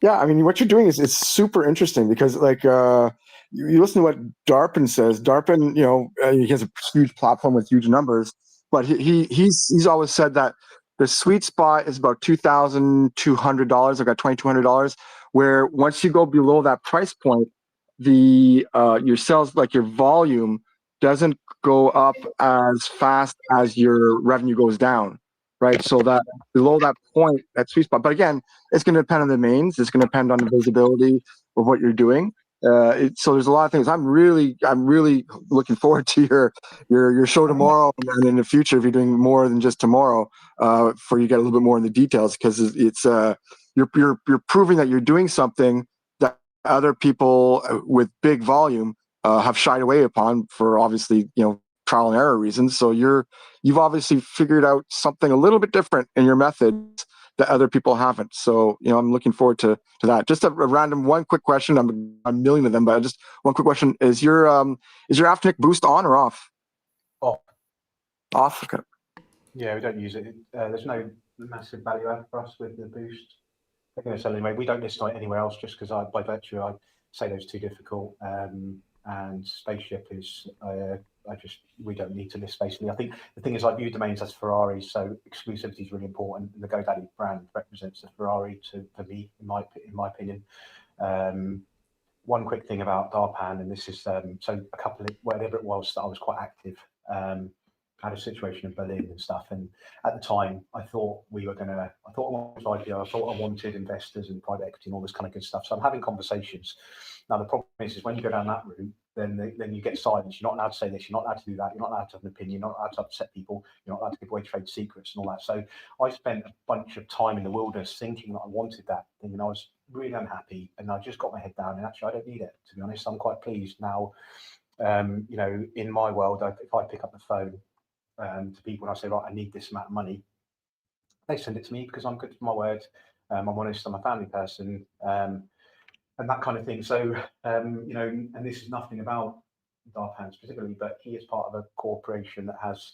Yeah, I mean, what you're doing is super interesting, because like you listen to what Darpin says. Darpin, he has a huge platform with huge numbers, but he's always said that the sweet spot is about $2,200. I got $2,200, where once you go below that price point, your sales, like your volume, doesn't go up as fast as your revenue goes down. Right, so that below that point, that sweet spot. But again, it's going to depend on the domains. It's going to depend on the visibility of what you're doing. So there's a lot of things. I'm really looking forward to your show tomorrow, and in the future, if you're doing more than just tomorrow, for you to get a little bit more in the details, because it's you're proving that you're doing something other people with big volume have shied away upon for obviously, trial and error reasons. So you've obviously figured out something a little bit different in your methods that other people haven't. So, I'm looking forward to that. Just a random one quick question. I'm a million of them, but just one quick question. Is your Afternic boost on or off? Off. Off. Okay. Yeah, we don't use it. There's no massive value add for us with the boost. They're going to sell anyway. We don't list it anywhere else just because by virtue I say those too difficult. And Spaceship is we don't need to list basically. I think the thing is I view domains as Ferraris, so exclusivity is really important. And the GoDaddy brand represents a Ferrari for me, in my opinion. One quick thing about Darpan, and this is so a couple of whatever it was that I was quite active. I had a situation in Berlin and stuff, and at the time I thought I wanted investors and private equity and all this kind of good stuff. So I'm having conversations. Now the problem is when you go down that route, then you get silence. You're not allowed to say this. You're not allowed to do that. You're not allowed to have an opinion. You're not allowed to upset people. You're not allowed to give away trade secrets and all that. So I spent a bunch of time in the wilderness thinking that I wanted that thing, and I was really unhappy. And I just got my head down, and actually I don't need it, to be honest. I'm quite pleased now. In my world, if I pick up the phone to people and I say, right, I need this amount of money, they send it to me because I'm good to my word. I'm honest. I'm a family person. And that kind of thing. So, and this is nothing about Darpan specifically, but he is part of a corporation that has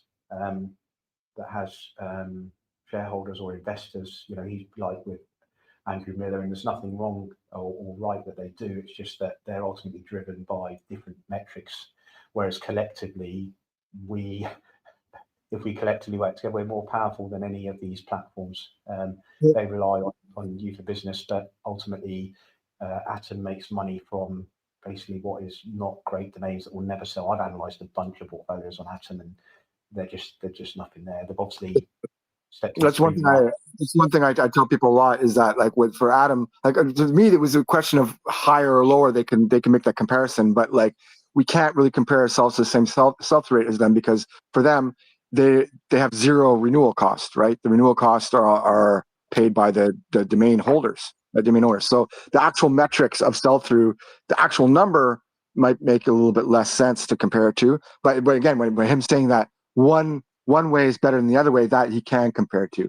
shareholders or investors. He's like with Andrew Miller, and there's nothing wrong or right that they do. It's just that they're ultimately driven by different metrics, whereas collectively, if we collectively work together, we're more powerful than any of these platforms. They rely on you for business, but ultimately, Atom makes money from basically what is not great domains that will never sell. I've analysed a bunch of portfolios on Atom, and they're just nothing there. They've obviously that's one thing I tell people a lot is that for Atom, to me it was a question of higher or lower. They can make that comparison, but we can't really compare ourselves to the same sell rate as them, because for them they have zero renewal cost, right? The renewal costs are paid by the domain holders. Domain owners. So the actual metrics of sell-through, the actual number might make a little bit less sense to compare it to. But again, when him saying that one way is better than the other way, that he can compare it to.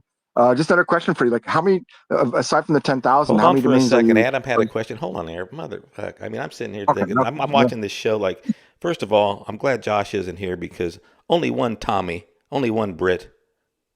Just another question for you: how many, aside from the 10,000, how many domains? Hold on for a second. Adam had a question. Hold on there, motherfucker. I mean, I'm sitting here thinking. I'm watching this show. First of all, I'm glad Josh isn't here because only one Tommy, only one Brit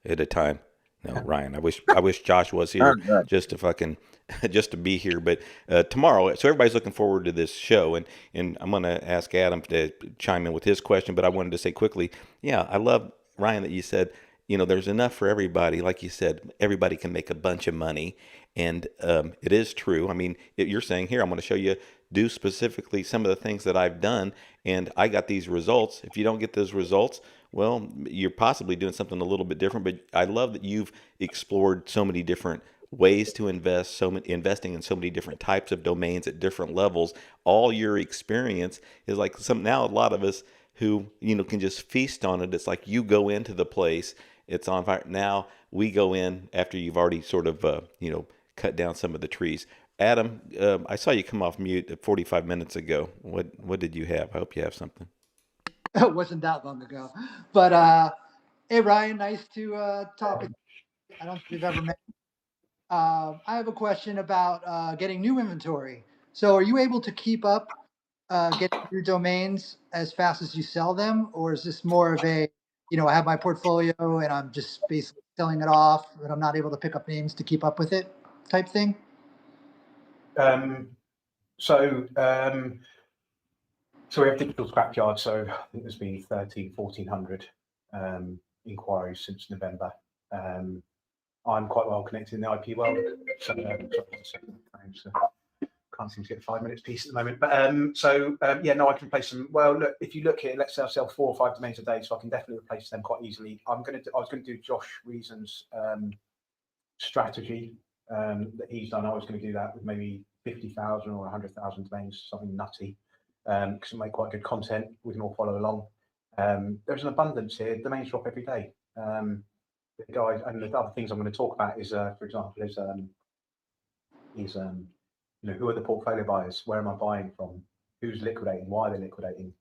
at a time. No, Ryan. I wish Josh was here just to be here. But tomorrow, so everybody's looking forward to this show, and I'm going to ask Adam to chime in with his question. But I wanted to say quickly, yeah, I love, Ryan, that you said, there's enough for everybody. Like you said, everybody can make a bunch of money, and it is true. I mean, you're saying here, I'm going to show you, do specifically some of the things that I've done, and I got these results. If you don't get those results, well, you're possibly doing something a little bit different. But I love that you've explored so many different ways to invest, investing in so many different types of domains at different levels. All your experience is now a lot of us who can just feast on it. It's like you go into the place, it's on fire. Now we go in after you've already sort of cut down some of the trees. Adam, I saw you come off mute 45 minutes ago. What did you have? I hope you have something. It wasn't that long ago, but hey Ryan, nice to talk. I don't think we've ever met. I have a question about getting new inventory. So are you able to keep up getting new domains as fast as you sell them, or is this more of a, I have my portfolio and I'm just basically selling it off, and I'm not able to pick up names to keep up with it type thing? So we have digital scrapyard. So I think there's been 1,400 inquiries since November. I'm quite well connected in the IP world. So, can't seem to get 5 minutes piece at the moment. But I can replace them. Well, look, if you look here, let's say I sell 4 or 5 domains a day, so I can definitely replace them quite easily. I was going to do Josh Reason's strategy that he's done. I was going to do that with maybe 50,000 or 100,000 domains, something nutty. Because it make quite good content. We can all follow along. There's an abundance here. Domains drop every day. The guys, and the other things I'm going to talk about is, for example, who are the portfolio buyers? Where am I buying from? Who's liquidating? Why are they liquidating?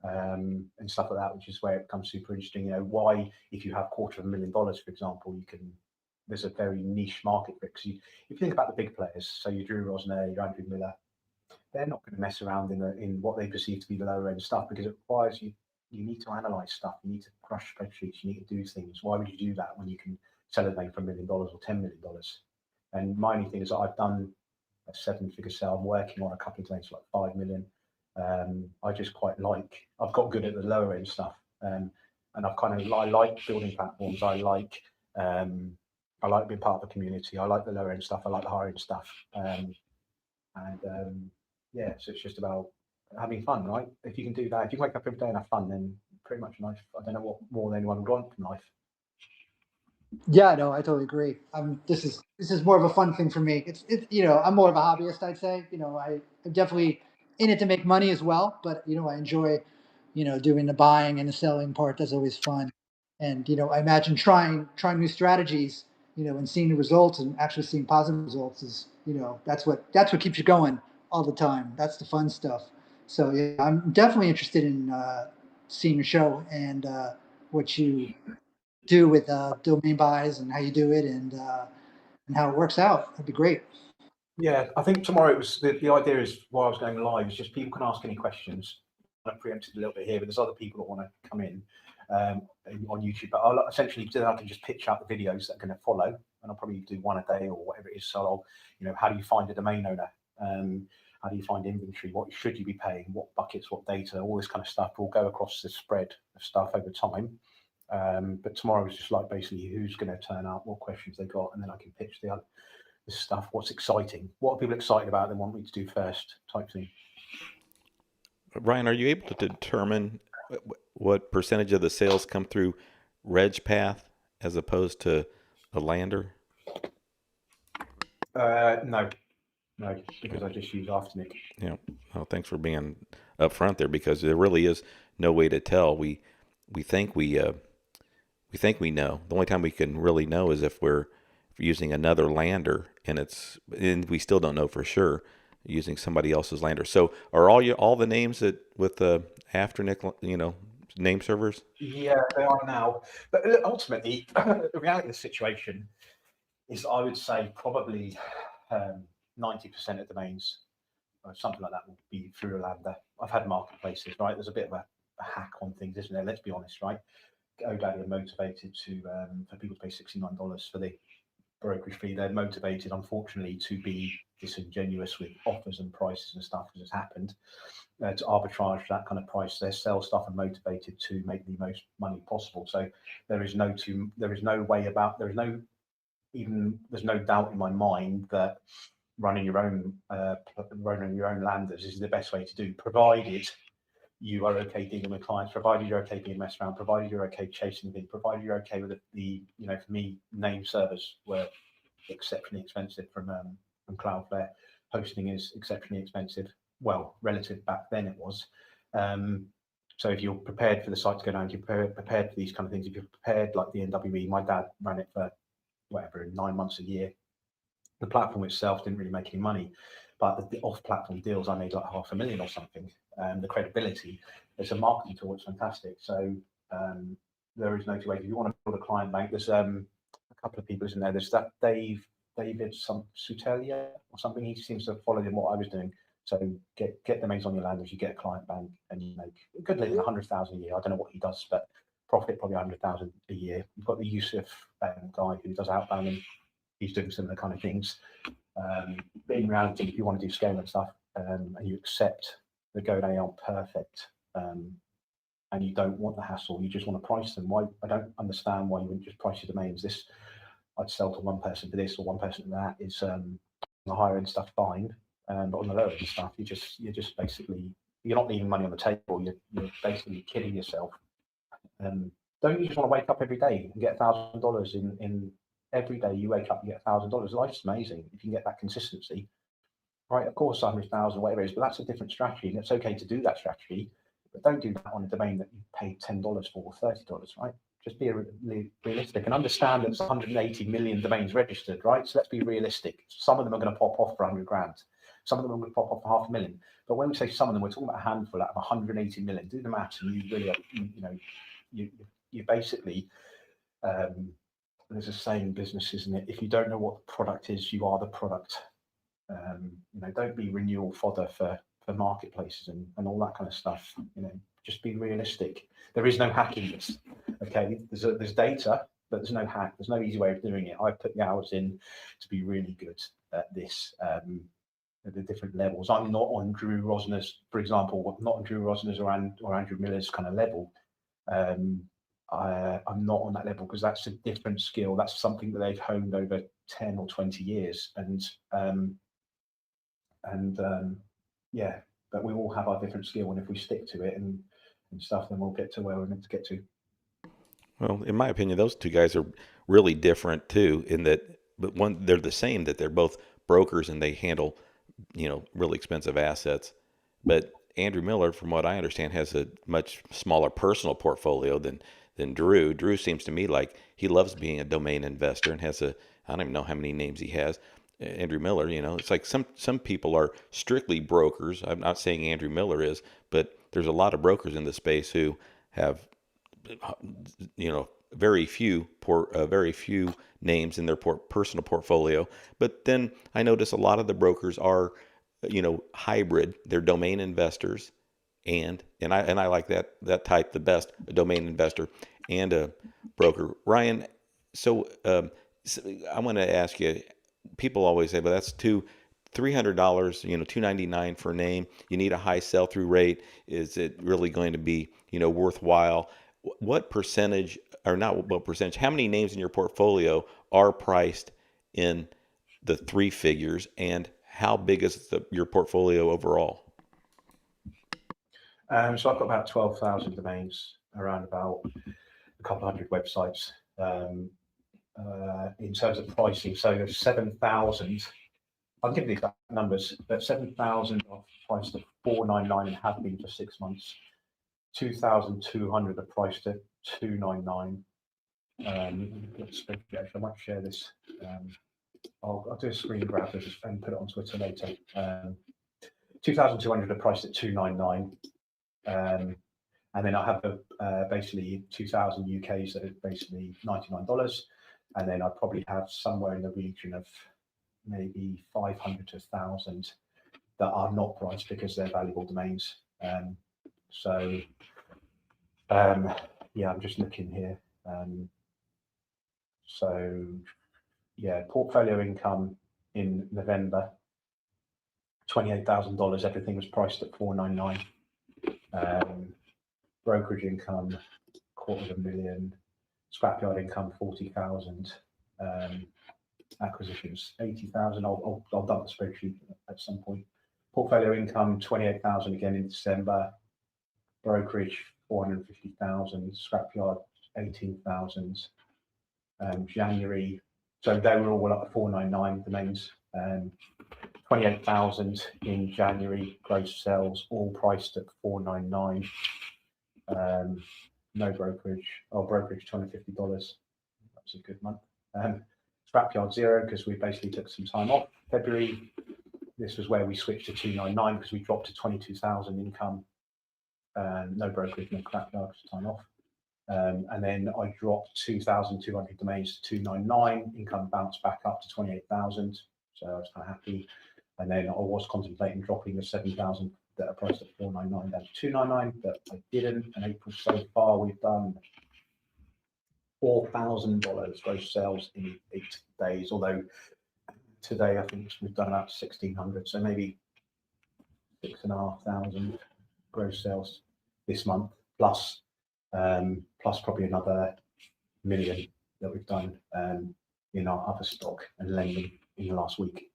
And stuff like that, which is where it becomes super interesting. Why, if you have $250,000, for example, there's a very niche market for it. Because if you think about the big players, so your Drew Rosner, your Andrew Miller, they're not going to mess around in what they perceive to be the lower end stuff, because it requires you need to analyze stuff, you need to crush spreadsheets, you need to do things. Why would you do that when you can sell a domain for $1 million or $10 million? And my only thing is that I've done a 7-figure sale. I'm working on a couple of domains for like 5 million. I just quite I've got good at the lower end stuff, and I like building platforms. I like being part of a community. I like the lower end stuff. I like the higher end stuff. Yeah, so it's just about having fun, right? If you can do that, if you wake up every day and have fun, then pretty much life. I don't know what more than anyone would want from life. Yeah, no, I totally agree. This is more of a fun thing for me. It's I'm more of a hobbyist, I'd say. I'm definitely in it to make money as well, but I enjoy, doing the buying and the selling part. That's always fun. And I imagine trying new strategies, and seeing the results and actually seeing positive results is, that's what keeps you going all the time. That's the fun stuff. So yeah, I'm definitely interested in seeing your show and what you do with domain buys and how you do it and how it works out. That'd be great. Yeah, I think tomorrow it was the idea is why I was going live is just people can ask any questions. I preempted a little bit here, but there's other people that want to come in on YouTube. But I'll essentially I can just pitch out the videos that are going to follow, and I'll probably do one a day or whatever it is. So I'll, how do you find a domain owner? How do you find inventory? What should you be paying? What buckets? What data? All this kind of stuff will go across the spread of stuff over time. But tomorrow is just like basically who's going to turn up, what questions they got, and then I can pitch the stuff. What's exciting? What are people excited about? They want me to do first, type thing. Ryan, are you able to determine what percentage of the sales come through RegPath as opposed to a lander? No, because I just use Afternic. Yeah. Well, thanks for being upfront there, because there really is no way to tell. We think we know. The only time we can really know is if we're using another lander, and we still don't know for sure using somebody else's lander. So are all the names that with the Afternic, name servers? Yeah, they are now. But ultimately, the reality of the situation is, I would say probably 90% of domains, or something like that, will be through a lander. I've had marketplaces, right? There's a bit of a hack on things, isn't there? Let's be honest, right? GoDaddy are motivated for people to pay $69 for the brokerage fee. They're motivated, unfortunately, to be disingenuous with offers and prices and stuff, as has happened, to arbitrage that kind of price. Their sales staff are motivated to make the most money possible. So there's no doubt in my mind that running your own landers is the best way to do, provided you are okay dealing with clients, provided you're okay being messed around, provided you're okay chasing things, provided you're okay with for me, name servers were exceptionally expensive from Cloudflare. Hosting is exceptionally expensive. Well, relative back then it was. So if you're prepared for the site to go down, if you're prepared for these kind of things, if you're prepared, like the NWE, my dad ran it for 9 months a year. The platform itself didn't really make any money, but the off-platform deals, I made like $500,000 or something. The credibility, it's a marketing tool, it's fantastic. So there is no two ways. If you want to build a client bank, there's a couple of people, isn't there? There's that David Sutelia or something. He seems to have followed in what I was doing. So get domains on your landers, you get a client bank, and you make a good living, 100,000 a year. I don't know what he does, but profit probably 100,000 a year. You've got the Youseff guy who does outbound, and he's doing similar kind of things. But in reality, if you want to do scale and stuff, and you accept that GoDaddy aren't perfect, and you don't want the hassle, you just want to price them. I don't understand why you wouldn't just price your domains. I'd sell to one person for this or one person for that. Is the higher end stuff fine, but on the lower end stuff, you're just basically, you're not leaving money on the table. You're basically kidding yourself. Don't you just want to wake up every day and get $1,000 in every day you wake up, you get $1,000? Life's amazing if you can get that consistency, right? Of course, 100,000, whatever it is, but that's a different strategy, and it's okay to do that strategy. But don't do that on a domain that you paid $10 for or $30, right? Just be realistic and understand that there's 180 million domains registered, right? So let's be realistic. Some of them are going to pop off for 100 grand. Some of them are going to pop off for 500,000. But when we say some of them, we're talking about a handful out of 180 million. Do the maths, and you really, you basically, there's a saying in business, isn't it? If you don't know what the product is, you are the product. Don't be renewal fodder for marketplaces and all that kind of stuff. Just be realistic. There is no hacking this. Okay, there's data, but there's no hack. There's no easy way of doing it. I put the hours in to be really good at this. At the different levels. I'm not on Drew Rosner's, for example, not on Drew Rosner's or Andrew Miller's kind of level. I'm not on that level because that's a different skill. That's something that they've honed over 10 or 20 years. Yeah, but we all have our different skill, and if we stick to it and stuff, then we'll get to where we're meant to get to. Well, in my opinion, those two guys are really different too, in that, but they're the same, that they're both brokers and they handle, really expensive assets. But Andrew Miller, from what I understand, has a much smaller personal portfolio than Drew. Drew seems to me like he loves being a domain investor and has I don't even know how many names he has. Andrew Miller, it's like some people are strictly brokers. I'm not saying Andrew Miller is, but there's a lot of brokers in the space who have, very few names in their personal portfolio. But then I notice a lot of the brokers are, hybrid. They're domain investors, and I like that type the best, a domain investor and a broker. Ryan, so I want to ask you. People always say, "But that's $300, $299 for a name. You need a high sell-through rate. Is it really going to be, worthwhile?" What percentage, or not what percentage, how many names in your portfolio are priced in the three figures, and how big is your portfolio overall? So I've got about 12,000 domains, around about a couple hundred websites. In terms of pricing, so there's 7,000. I'll give the exact numbers, but 7,000 are priced at $499 and have been for 6 months. 2,200 are priced at $299. I might share this. I'll do a screen grab and put it on Twitter later. 2,200 are priced at $299. And then I have basically 2,000 UKs that are basically $99. And then I probably have somewhere in the region of maybe 500 to 1,000 that are not priced because they're valuable domains. Yeah, I'm just looking here. Portfolio income in November, $28,000. Everything was priced at $499. Brokerage income, $250,000. Scrapyard income, 40,000. Acquisitions, 80,000. I'll dump the spreadsheet at some point. Portfolio income, 28,000 again in December. Brokerage, 450,000. Scrapyard, 18,000. January, so they were all up to 499 domains. 28,000 in January. Gross sales, all priced at 499. No brokerage. Brokerage $250. That was a good month. Scrapyard 0 because we basically took some time off. February, this was where we switched to 299 because we dropped to 22,000 income. No brokerage, no scrapyard, time off. And then I dropped 2,200 domains to 299. Income bounced back up to 28,000. So I was kind of happy. And then I was contemplating dropping the 7,000 that are priced at 499 down to 299, but I didn't. And April so far, we've done $4,000 gross sales in 8 days. Although today I think we've done about 1,600, so maybe 6,500 gross sales this month, plus probably another million that we've done in our other stock and lending in the last week.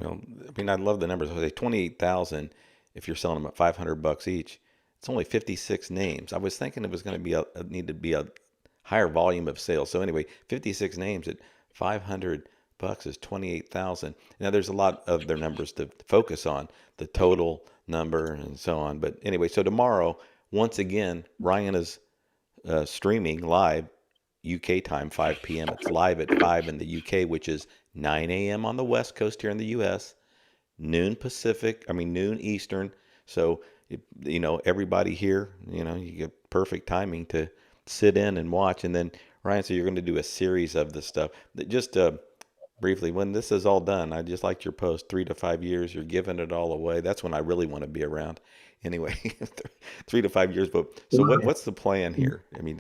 I love the numbers. I say 28,000. If you're selling them at $500 each, it's only 56 names. I was thinking it was going to be need to be a higher volume of sales. So anyway, 56 names at $500 is 28,000. Now there's a lot of their numbers to focus on, the total number and so on. But anyway, so tomorrow, once again, Ryan is streaming live UK time, 5 p.m. It's live at 5 in the UK, which is 9 a.m. on the West Coast here in the US, noon noon Eastern. So, everybody here, you get perfect timing to sit in and watch. And then, Ryan, so you're going to do a series of this stuff. Just briefly, when this is all done, I just liked your post, 3 to 5 years, you're giving it all away. That's when I really want to be around. Anyway, 3 to 5 years. But so what's the plan here? I mean,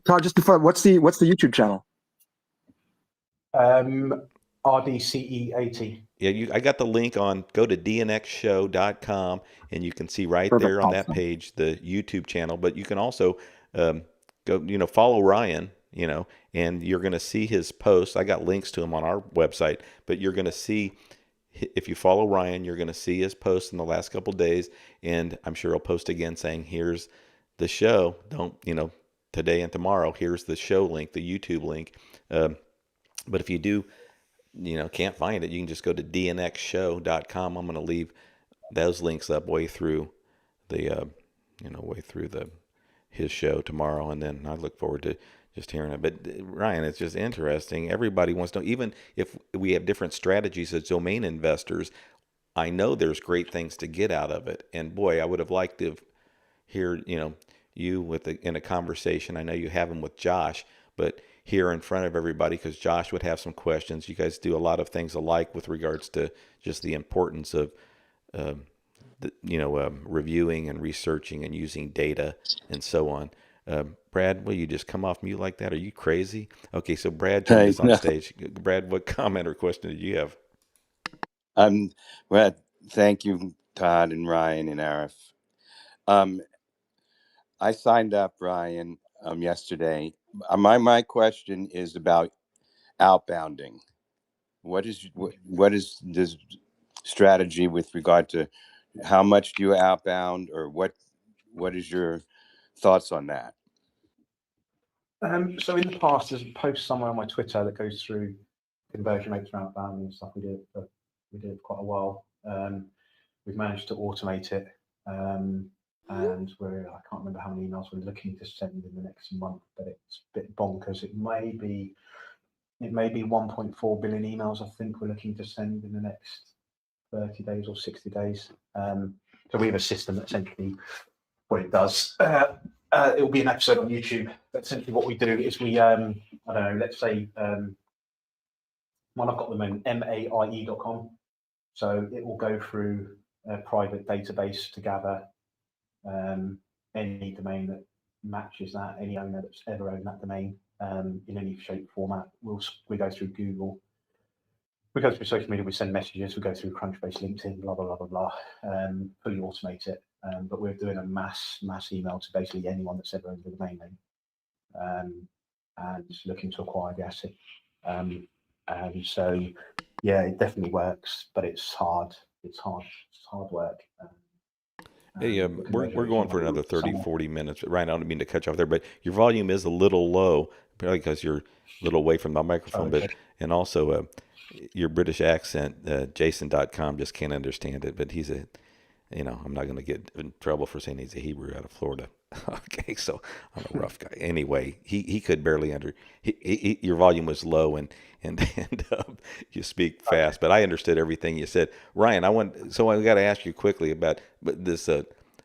Todd, just before, what's the YouTube channel? RDCE80. yeah, I got the link on, go to dnxshow.com, and you can see right Perfect. there on that Awesome. page the YouTube channel. But you can also go, follow Ryan, and you're going to see his posts. I got links to him on our website, but you're going to see, if you follow Ryan, you're going to see his posts in the last couple of days, and I'm sure he'll post again saying, here's the show. Today and tomorrow, here's the show link, the YouTube link. But if you do, can't find it, you can just go to dnxshow.com. I'm going to leave those links up way through his show tomorrow, and then I look forward to just hearing it. But Ryan, it's just interesting. Everybody wants to know, even if we have different strategies as domain investors, I know there's great things to get out of it. And boy, I would have liked to hear, you in a conversation. I know you have them with Josh, but here in front of everybody, because Josh would have some questions. You guys do a lot of things alike with regards to just the importance of, reviewing and researching and using data and so on. Brad, will you just come off mute like that? Are you crazy? Okay, so Brad joined us on stage. Brad, what comment or question did you have? Well, thank you, Todd and Ryan and Arif. I signed up, Ryan, yesterday. My question is about outbounding. What is this strategy with regard to how much do you outbound, or what is your thoughts on that? So in the past, there's a post somewhere on my Twitter that goes through conversion rates for outbound and stuff. We did it for quite a while. We've managed to automate it, and I can't remember how many emails we're looking to send in the next month, but it's a bit bonkers. It may be 1.4 billion emails. I think we're looking to send in the next 30 days or 60 days. So we have a system that essentially what it does. It will be an episode on YouTube. But essentially, what we do is we, I don't know, let's say, one I've got them in MAIE.com. So it will go through a private database to gather any domain that matches that, any owner that's ever owned that domain in any shape or format. We go through Google. We go through social media, we send messages, we go through Crunchbase, LinkedIn, blah, blah, blah, blah, blah, fully automate it. But we're doing a mass email to basically anyone that's ever owned the domain name and looking to acquire the asset. And so, yeah, it definitely works, but it's hard. It's hard work. Hey, we're going for another 30, 40 minutes. Ryan, I don't mean to cut you off there, but your volume is a little low, probably because you're a little away from the microphone, and also your British accent, Jason.com just can't understand it, but he's I'm not going to get in trouble for saying he's a Hebrew out of Florida. Okay, so I'm a rough guy. Anyway, he could barely your volume was low and you speak fast, but I understood everything you said. Ryan, I got to ask you quickly about this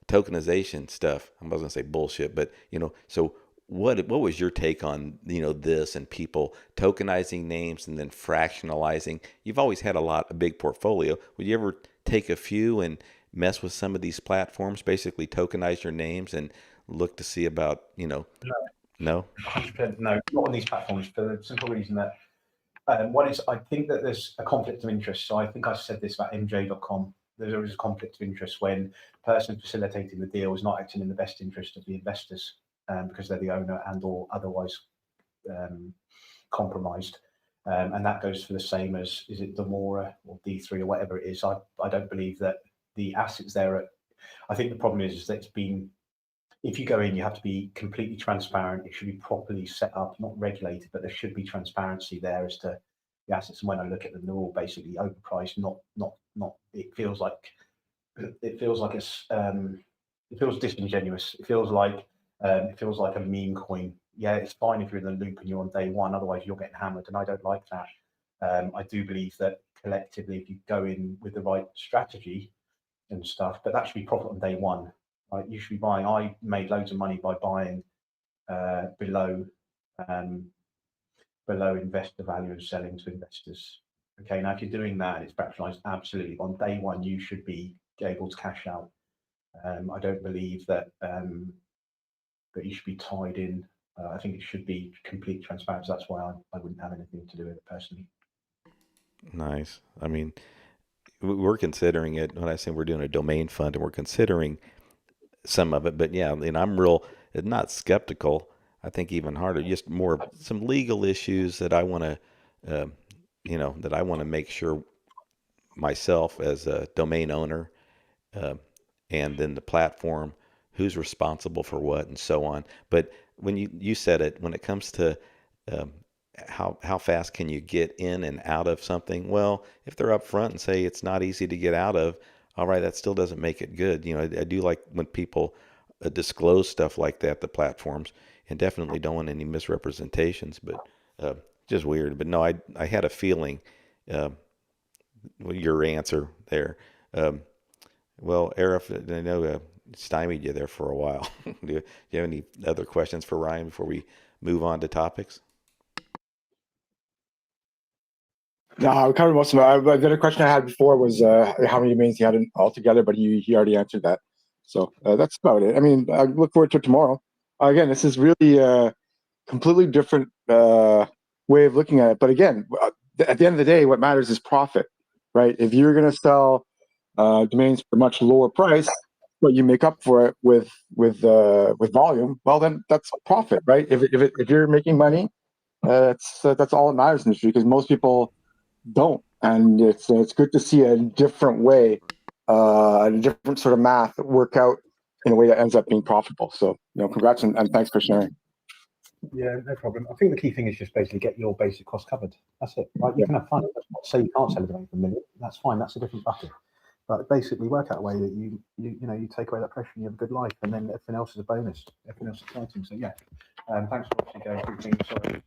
tokenization stuff. I wasn't going to say bullshit, but so what was your take on this and people tokenizing names and then fractionalizing? You've always had a big portfolio. Would you ever take a few and mess with some of these platforms, basically tokenize your names and look to see about, No? 100% no, not on these platforms for the simple reason that one is I think that there's a conflict of interest. So I think I said this about MJ.com. There is a conflict of interest when the person facilitating the deal is not acting in the best interest of the investors because they're the owner and or otherwise compromised. And that goes for the same as, is it Demora or D3 or whatever it is. I don't believe that the assets there I think the problem is that it's been, if you go in, you have to be completely transparent. It should be properly set up, not regulated, but there should be transparency there as to the assets. And when I look at them, they're all basically overpriced. Not. It feels like it's. It feels disingenuous. It feels like It feels like a meme coin. Yeah, it's fine if you're in the loop and you're on day one. Otherwise, you're getting hammered, and I don't like that. I do believe that collectively, if you go in with the right strategy and stuff, but that should be profit on day one. Right? You should be buying. I made loads of money by buying below investor value and selling to investors. Okay, now if you're doing that and it's fractionalized, absolutely on day one you should be able to cash out. I don't believe that that you should be tied in. I think it should be complete transparency. That's why I wouldn't have anything to do with it personally. Nice. I mean, we're considering it. When I say we're doing a domain fund, and we're considering some of it, but yeah, and I'm real not skeptical. I think even harder, just more some legal issues that I want to, that I want to make sure myself as a domain owner, uh, and then the platform, who's responsible for what, and so on. But when you said it, when it comes to um, how fast can you get in and out of something? Well, if they're up front and say it's not easy to get out of, all right, that still doesn't make it good. I do like when people disclose stuff like that, the platforms, and definitely don't want any misrepresentations. But just weird. But no, I had a feeling. Uh, your answer there. Um, well, Arif, I know stymied you there for a while. Do you have any other questions for Ryan before we move on to topics? No, we covered most of it. The other question I had before was how many domains he had altogether, but he already answered that. So that's about it. I mean, I look forward to tomorrow. Again, this is really a completely different way of looking at it. But again, at the end of the day, what matters is profit, right? If you're going to sell domains for a much lower price, but you make up for it with volume, well, then that's profit, right? If you're making money, that's all that matters in the industry, because most people don't, and it's good to see a different way, a different sort of math work out in a way that ends up being profitable. So, congrats and thanks for sharing. Yeah, no problem. I think the key thing is just basically get your basic cost covered. That's it. Right? You can have fun. That's not to say you can't sell a domain for $1 million. That's fine. That's a different bucket. But basically, work out a way that you take away that pressure and you have a good life, and then everything else is a bonus. Everything else is exciting. So yeah, thanks for obviously going through things. Sorry,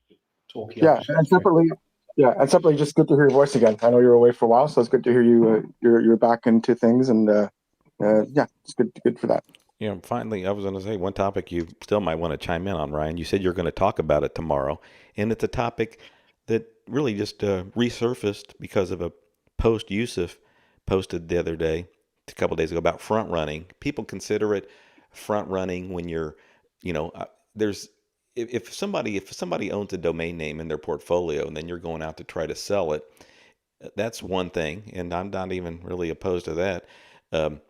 talking. Yeah, and separately, just good to hear your voice again. I know you were away for a while, so it's good to hear you. You're back into things, and yeah, it's good for that. Finally, I was going to say one topic you still might want to chime in on, Ryan. You said you're going to talk about it tomorrow, and it's a topic that really just resurfaced because of a post Youseff posted the other day, a couple of days ago, about front running. People consider it front running when you're, there's if somebody owns a domain name in their portfolio and then you're going out to try to sell it, that's one thing, and I'm not even really opposed to that. Um,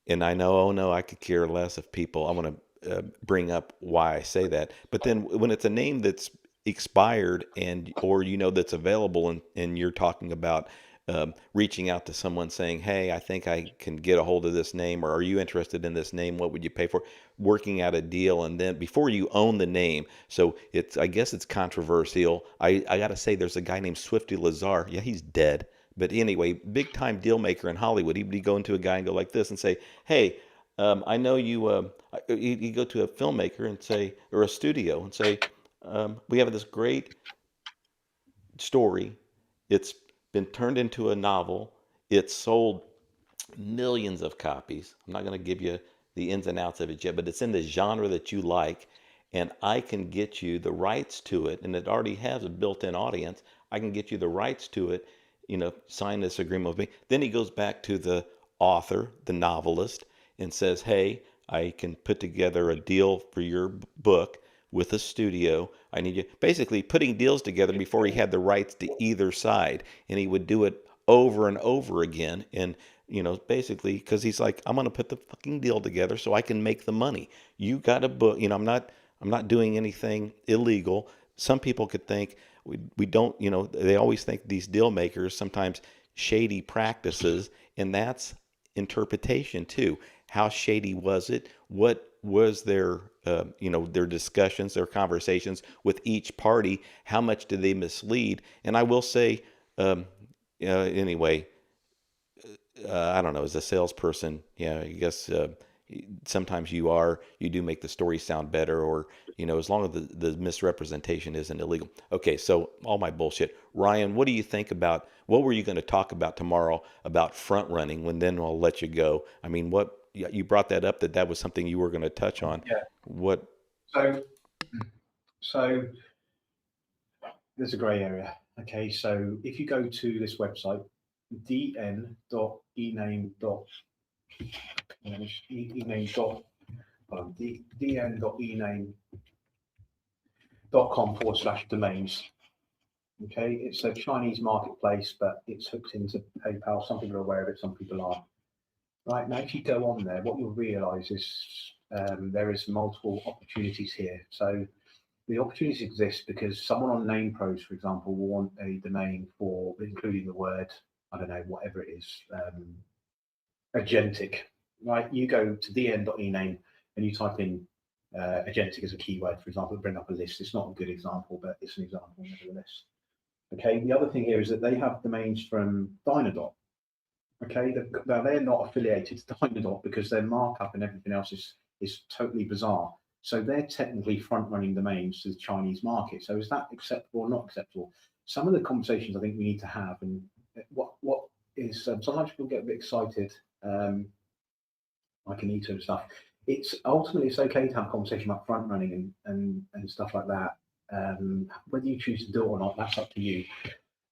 and I know, oh no, I could care less if people. I want to bring up why I say that. But then when it's a name that's expired or that's available, and you're talking about reaching out to someone saying, hey, I think I can get a hold of this name, or are you interested in this name? What would you pay for? Working out a deal, and then before you own the name. So I guess it's controversial. I got to say, there's a guy named Swifty Lazar. Yeah, he's dead. But anyway, big time deal maker in Hollywood. He'd go into a guy and go like this and say, hey, I know you, you go to a filmmaker and say, or a studio and say, we have this great story. It's been turned into a novel. It's sold millions of copies. I'm not going to give you the ins and outs of it yet, but it's in the genre that you like, and I can get you the rights to it, and it already has a built-in audience. I can get you the rights to it, sign this agreement with me. Then he goes back to the author, the novelist, and says, hey, I can put together a deal for your book with a studio. I need you, basically putting deals together before he had the rights to either side. And he would do it over and over again. And, basically, because he's like, I'm going to put the fucking deal together so I can make the money. You got a book, I'm not doing anything illegal. Some people could think we don't, they always think these deal makers sometimes shady practices, and that's interpretation too. How shady was it? What was their, their discussions, their conversations with each party? How much did they mislead? And I will say, anyway, I don't know, as a salesperson, yeah, I guess, sometimes you do make the story sound better, or, as long as the misrepresentation isn't illegal. Okay, so all my bullshit. Ryan, what do you think about, what were you going to talk about tomorrow about front running, when then I'll let you go? I mean, you brought that up, that was something you were going to touch on. Yeah. What? So there's a gray area. Okay, so if you go to this website, dn.ename.domains. Okay, it's a Chinese marketplace, but it's hooked into PayPal. Some people are aware of it, some people aren't. Right now, if you go on there, what you'll realise is there is multiple opportunities here. So the opportunities exist because someone on NamePros, for example, will want a domain for including the word, I don't know, whatever it is, agentic, right? You go to dn.ename and you type in agentic as a keyword, for example, bring up a list. It's not a good example, but it's an example nevertheless. Okay, the other thing here is that they have domains from Dynadot. Okay, now they're not affiliated to Dynadot because their markup and everything else is totally bizarre. So they're technically front-running domains to the Chinese market. So is that acceptable or not acceptable? Some of the conversations I think we need to have, and what is sometimes people get a bit excited, like Anita and stuff. It's ultimately it's okay to have a conversation about front-running and stuff like that. Whether you choose to do it or not, that's up to you.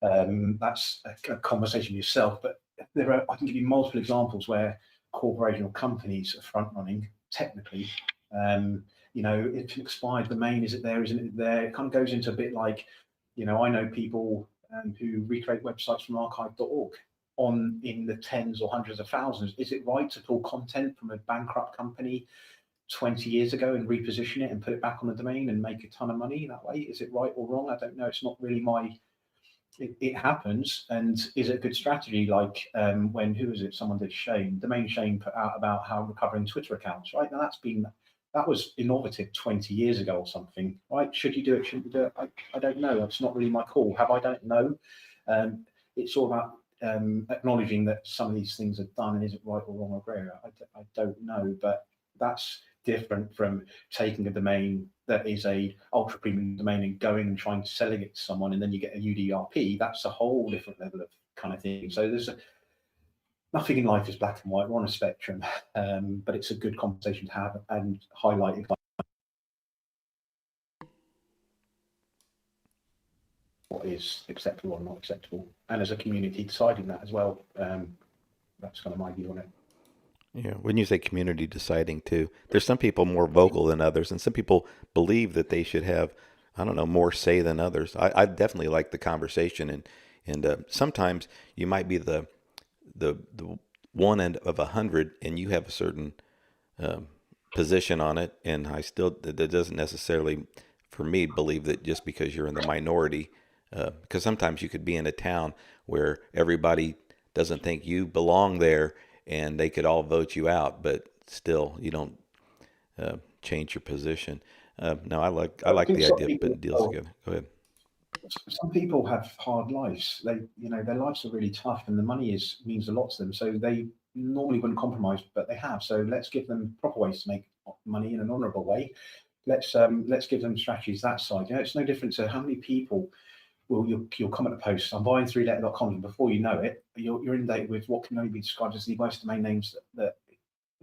That's a conversation with yourself. But I can give you multiple examples where corporations or companies are front-running technically. It's an expired domain. Is it there? Isn't it there? It kind of goes into a bit like, I know people who recreate websites from archive.org in the tens or hundreds of thousands. Is it right to pull content from a bankrupt company 20 years ago and reposition it and put it back on the domain and make a ton of money that way? Is it right or wrong? I don't know. It's not really it happens. And is it a good strategy? Like when, who was it? Someone did Domain Shane put out about how recovering Twitter accounts, right? Now that was innovative 20 years ago or something, right? Should you do it? Shouldn't you do it? I don't know. That's not really my call. Have I done it? No. It's all about acknowledging that some of these things are done, and is it right or wrong or grey? I don't know, but that's different from taking a domain that is a ultra premium domain and going and trying to selling it to someone, and then you get a UDRP. That's a whole different level of kind of thing. So nothing in life is black and white. We're on a spectrum, but it's a good conversation to have and highlight what is acceptable or not acceptable, and as a community deciding that as well. That's kind of my view on it. Yeah, when you say community deciding too, there's some people more vocal than others, and some people believe that they should have, I don't know, more say than others. I definitely like the conversation, and sometimes you might be the one end of 100, and you have a certain position on it, and that doesn't necessarily, for me, believe that just because you're in the minority, because sometimes you could be in a town where everybody doesn't think you belong there, and they could all vote you out, but still you don't change your position. No, I like the idea of putting deals together. Go ahead. Some people have hard lives. Their lives are really tough, and the money means a lot to them. So they normally wouldn't compromise, but they have. So let's give them proper ways to make money in an honourable way. Let's give them strategies that side. It's no different to how many people you'll comment a post. I'm buying 3letter.com, and before you know it, you're inundated with what can only be described as the worst domain names that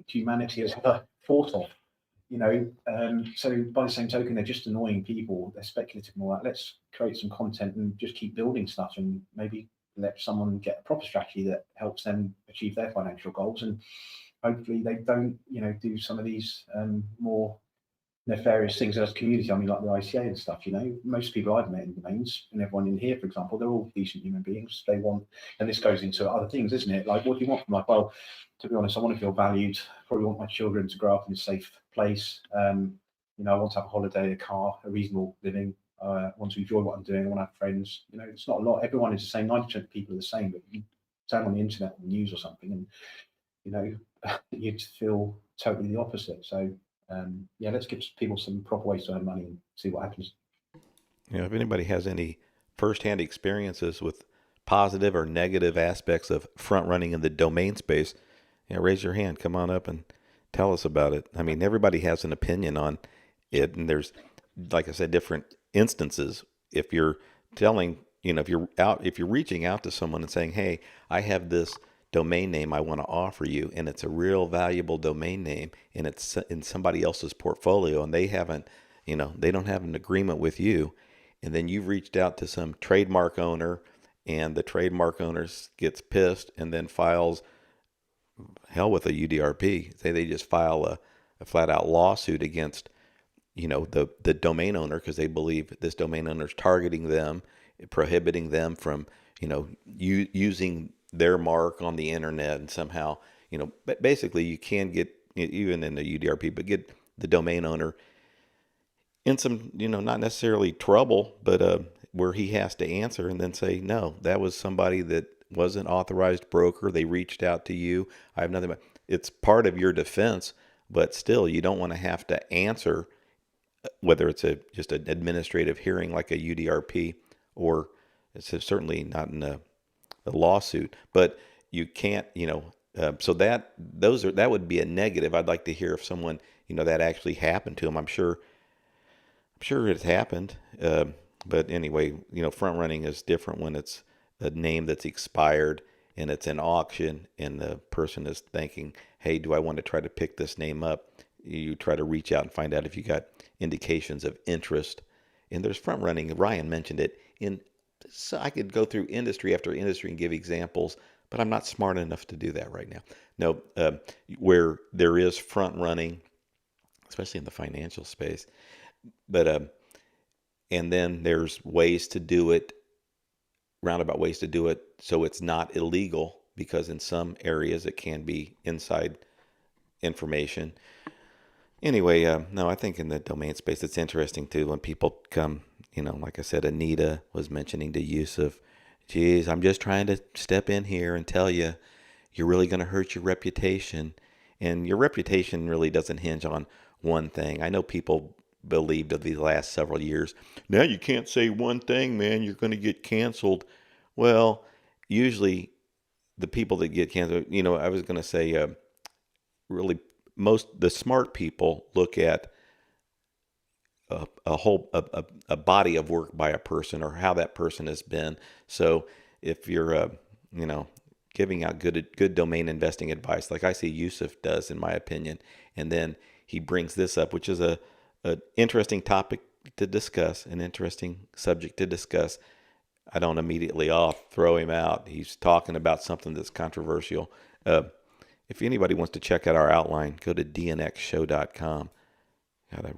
humanity has ever thought of. So by the same token, they're just annoying people. They're speculative and all that. Let's create some content and just keep building stuff, and maybe let someone get a proper strategy that helps them achieve their financial goals. And hopefully they don't, do some of these more nefarious things as a community. I mean, like the ICA and stuff. Most people I've met in domains, and everyone in here, for example, they're all decent human beings. They want, and this goes into other things, isn't it? Like, what do you want from life? Well, to be honest, I want to feel valued. Probably want my children to grow up in a safe place. I want to have a holiday, a car, a reasonable living. I want to enjoy what I'm doing. I want to have friends. It's not a lot. Everyone is the same. 90% of people are the same. But you turn on the internet or the news or something, and you'd feel totally the opposite. So let's give people some proper ways to earn money and see what happens. If anybody has any firsthand experiences with positive or negative aspects of front running in the domain space, raise your hand. Come on up and Tell us about it. I mean, everybody has an opinion on it, and there's, like I said, different instances. If you're telling, if you're reaching out to someone and saying, hey, I have this domain name I want to offer you, and it's a real valuable domain name, and it's in somebody else's portfolio, and they haven't, they don't have an agreement with you, and then you've reached out to some trademark owner, and the trademark owner gets pissed and then files, hell with a UDRP. Say they just file a flat out lawsuit against, the domain owner, because they believe this domain owner is targeting them, prohibiting them from, using their mark on the internet, and somehow, but basically you can get, even in the UDRP, but get the domain owner in some, not necessarily trouble, but where he has to answer and then say, no, that was somebody that wasn't authorized broker. They reached out to you. I have nothing but, it's part of your defense, but still you don't want to have to answer, whether it's just an administrative hearing like a UDRP, or it's certainly not in a lawsuit, but you can't, so that would be a negative. I'd like to hear if someone, that actually happened to them. I'm sure it's happened. But anyway, front running is different when it's a name that's expired and it's an auction and the person is thinking, hey, do I want to try to pick this name up? You try to reach out and find out if you got indications of interest. And there's front running. Ryan mentioned it. So I could go through industry after industry and give examples, but I'm not smart enough to do that right now. No, where there is front running, especially in the financial space, but and then there's ways to do it, roundabout ways to do it so it's not illegal, because in some areas it can be inside information. Anyway, no, I think in the domain space it's interesting too when people come, like I said, Anita was mentioning to Youseff, geez, I'm just trying to step in here and tell you, you're really going to hurt your reputation. And your reputation really doesn't hinge on one thing. I know people believed of these last several years, now you can't say one thing, man, you're going to get canceled. Well, usually the people that get canceled, I was going to say, really, the smart people look at a body of work by a person, or how that person has been. So if you're giving out good domain investing advice, like I see Youseff does, in my opinion, and then he brings this up, which is an interesting topic to discuss, an interesting subject to discuss. I don't immediately throw him out. He's talking about something that's controversial. If anybody wants to check out our outline, go to DNXShow.com. Got a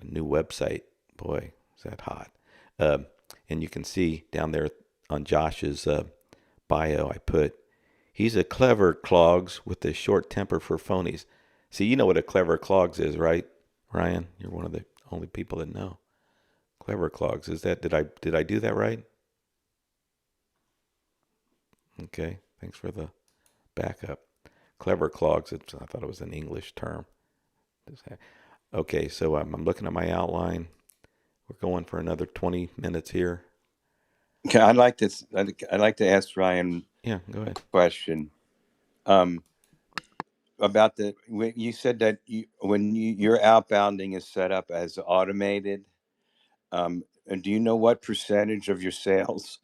new website. Boy, is that hot. And you can see down there on Josh's bio, I put, he's a clever clogs with a short temper for phonies. See, you know what a clever clogs is, right, Ryan? You're one of the only people that know. Clever clogs. Is that, did I do that right? Okay, thanks for the backup. Clever clogs, I thought it was an English term. Okay, so I'm looking at my outline. We're going for another 20 minutes here. Okay, I'd like to ask Ryan. Yeah, go ahead. A question. About you said that when your outbounding is set up as automated, and do you know what percentage of your sales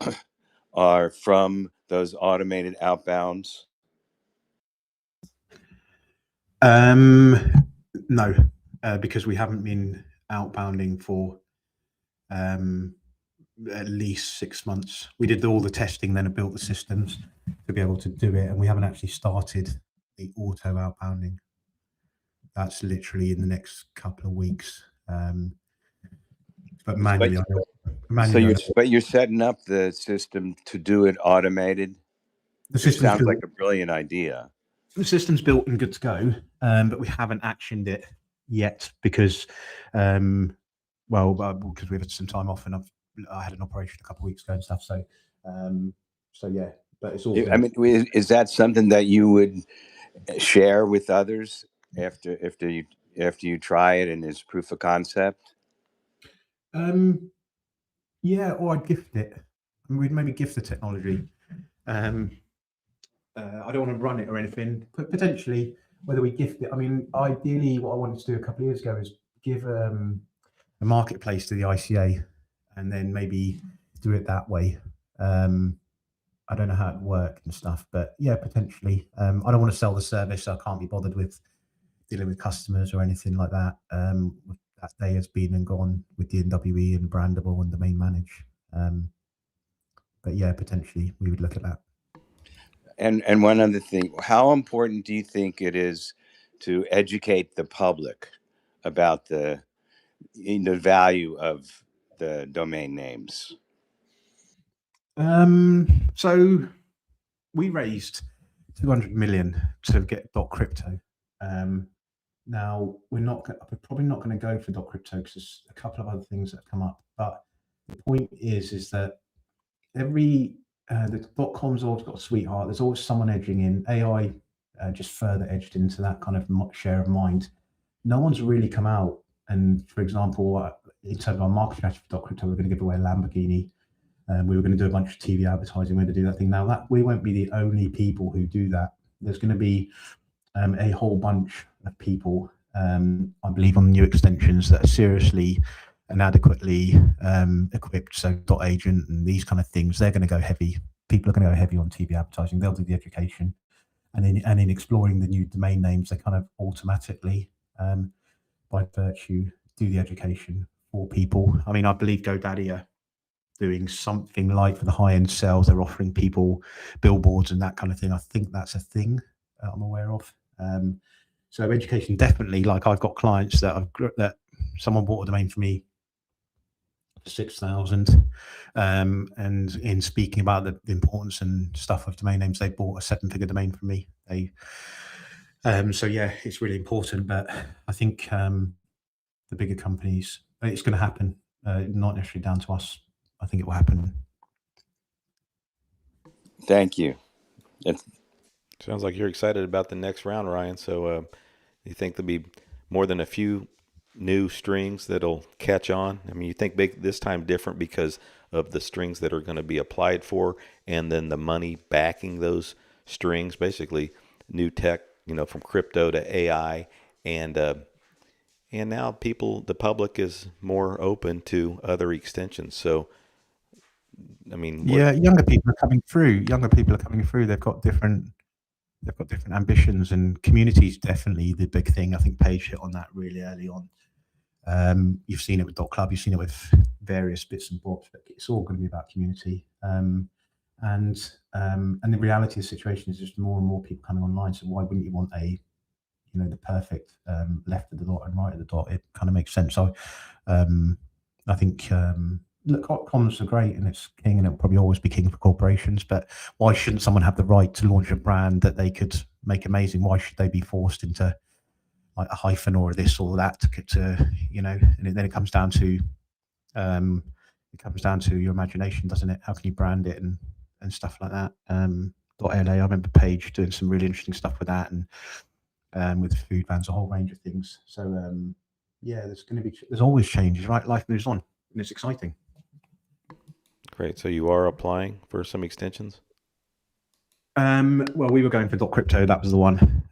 are from those automated outbounds? No, because we haven't been outbounding for at least 6 months. We did all the testing, then built the systems to be able to do it, and we haven't actually started the auto outbounding. That's literally in the next couple of weeks. But manually, but you're setting up the system to do it automated. The system sounds like a brilliant idea. The system's built and good to go, but we haven't actioned it yet because, because we've had some time off, and I had an operation a couple of weeks ago and stuff. So yeah, but it's all. I mean, is that something that you would share with others after you try it and it's proof of concept? Yeah, or I'd gift it. I mean, we'd maybe gift the technology. I don't want to run it or anything, but potentially whether we gift it. I mean, ideally, what I wanted to do a couple of years ago is give a marketplace to the ICA, and then maybe do it that way. I don't know how it worked and stuff, but yeah, potentially. I don't want to sell the service. So I can't be bothered with dealing with customers or anything like that. That day has been and gone with the NWE and Brandable and Domain Manage. But yeah, potentially we would look at that. And one other thing, how important do you think it is to educate the public about the value of the domain names? So we raised 200 million to get .crypto. Now we're probably not going to go for .crypto because there's a couple of other things that have come up. But the point is that every the .com's always got a sweetheart. There's always someone edging in. AI just further edged into that kind of share of mind. No one's really come out. And for example, in terms of our market strategy for .crypto, we're going to give away a Lamborghini. We were going to do a bunch of TV advertising. We're going to do that thing. Now that we won't be the only people who do that. There's going to be a whole bunch of people, I believe, on new extensions that are seriously and adequately equipped. So .agent and these kind of things, they're going to go heavy. People are going to go heavy on TV advertising. They'll do the education, and in exploring the new domain names, they kind of automatically, by virtue, do the education for people. I mean, I believe GoDaddy are doing something like for the high-end sales. They're offering people billboards and that kind of thing. I think that's a thing I'm aware of. So education, definitely. Like I've got clients that someone bought a domain for me for 6,000, and in speaking about the importance and stuff of domain names, they bought a 7-figure domain from me. So yeah, it's really important. But I think the bigger companies, it's going to happen. Not necessarily down to us. I think it will happen. Thank you. Sounds like you're excited about the next round, Ryan. So you think there'll be more than a few new strings that'll catch on? I mean, you think this time different because of the strings that are going to be applied for, and then the money backing those strings, basically new tech, from crypto to AI, and now the public is more open to other extensions. So, I mean, younger people are coming through. They've got different ambitions, and community is definitely the big thing. I think Paige hit on that really early on. You've seen it with .club, you've seen it with various bits and bobs, but it's all going to be about community. And the reality of the situation is just more and more people coming online. So why wouldn't you want the perfect left of the dot and right of the dot? It kind of makes sense. So I think look, comms are great and it's king, and it'll probably always be king for corporations. But why shouldn't someone have the right to launch a brand that they could make amazing? Why should they be forced into like a hyphen or this or that to and then it comes down to your imagination, doesn't it? How can you brand it and stuff like that? .la, I remember Paige doing some really interesting stuff with that, and with food vans, a whole range of things. So yeah, there's always changes, right? Life moves on and it's exciting. Great. So you are applying for some extensions? Well, we were going for .crypto. That was the one.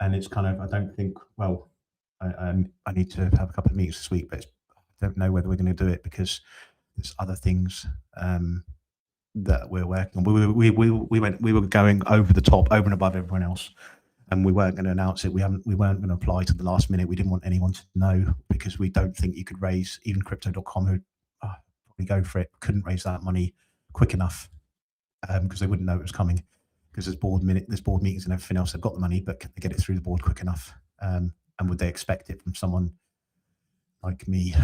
And it's kind of, I don't think, well, I need to have a couple of meetings this week, but I don't know whether we're going to do it because there's other things that we're working on. We were going over the top, over and above everyone else, and we weren't going to announce it. We weren't going to apply to the last minute. We didn't want anyone to know because we don't think you could raise, even crypto.com, who probably go for it, couldn't raise that money quick enough because they wouldn't know it was coming. Because there's board meetings and everything else. They've got the money, but can they get it through the board quick enough? And would they expect it from someone like me?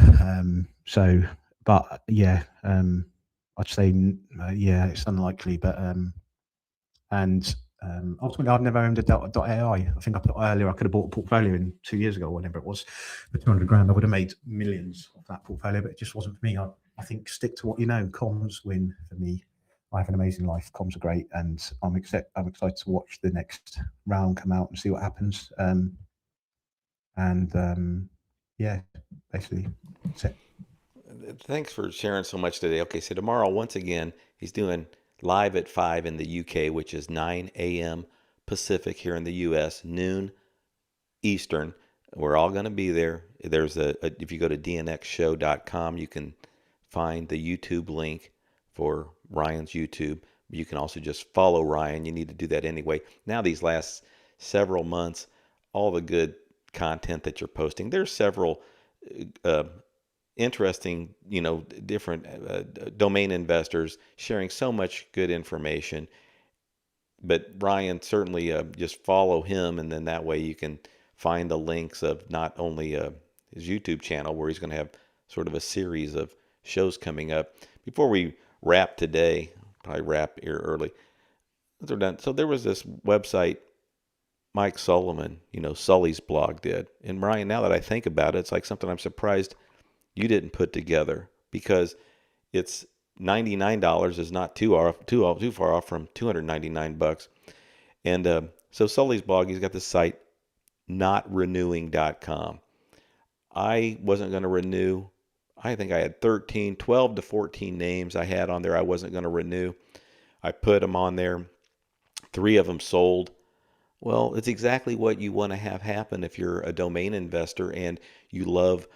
But yeah, I'd say yeah, it's unlikely. But ultimately, I've never owned a .ai. I think I put earlier I could have bought a portfolio in 2 years ago, or whatever it was, for 200 grand. I would have made millions of that portfolio, but it just wasn't for me. I think stick to what you know. Comms win for me. I have an amazing life. Comms are great, and I'm excited to watch the next round come out and see what happens. Yeah, basically, that's it. Thanks for sharing so much today. Okay, so tomorrow, once again, he's doing live at 5 in the UK, which is 9 a.m. Pacific here in the U.S., noon Eastern. We're all going to be there. There's if you go to dnxshow.com, you can find the YouTube link for Ryan's YouTube. You can also just follow Ryan. You need to do that anyway. Now, these last several months, all the good content that you're posting, there's several interesting, different domain investors sharing so much good information. But Ryan, certainly just follow him, and then that way you can find the links of not only his YouTube channel, where he's going to have sort of a series of shows coming up. Before we wrap today, probably wrap here early, they're done. So there was this website, Mike Sullivan, Sully's blog did. And Ryan, now that I think about it, it's like something I'm surprised you didn't put together, because it's $99 is not too far off from $299. And so Sully's blog, he's got this site, notrenewing.com. I wasn't going to renew. I think I had 12 to 14 names I had on there I wasn't going to renew. I put them on there. 3 of them sold. Well, it's exactly what you want to have happen if you're a domain investor and you love,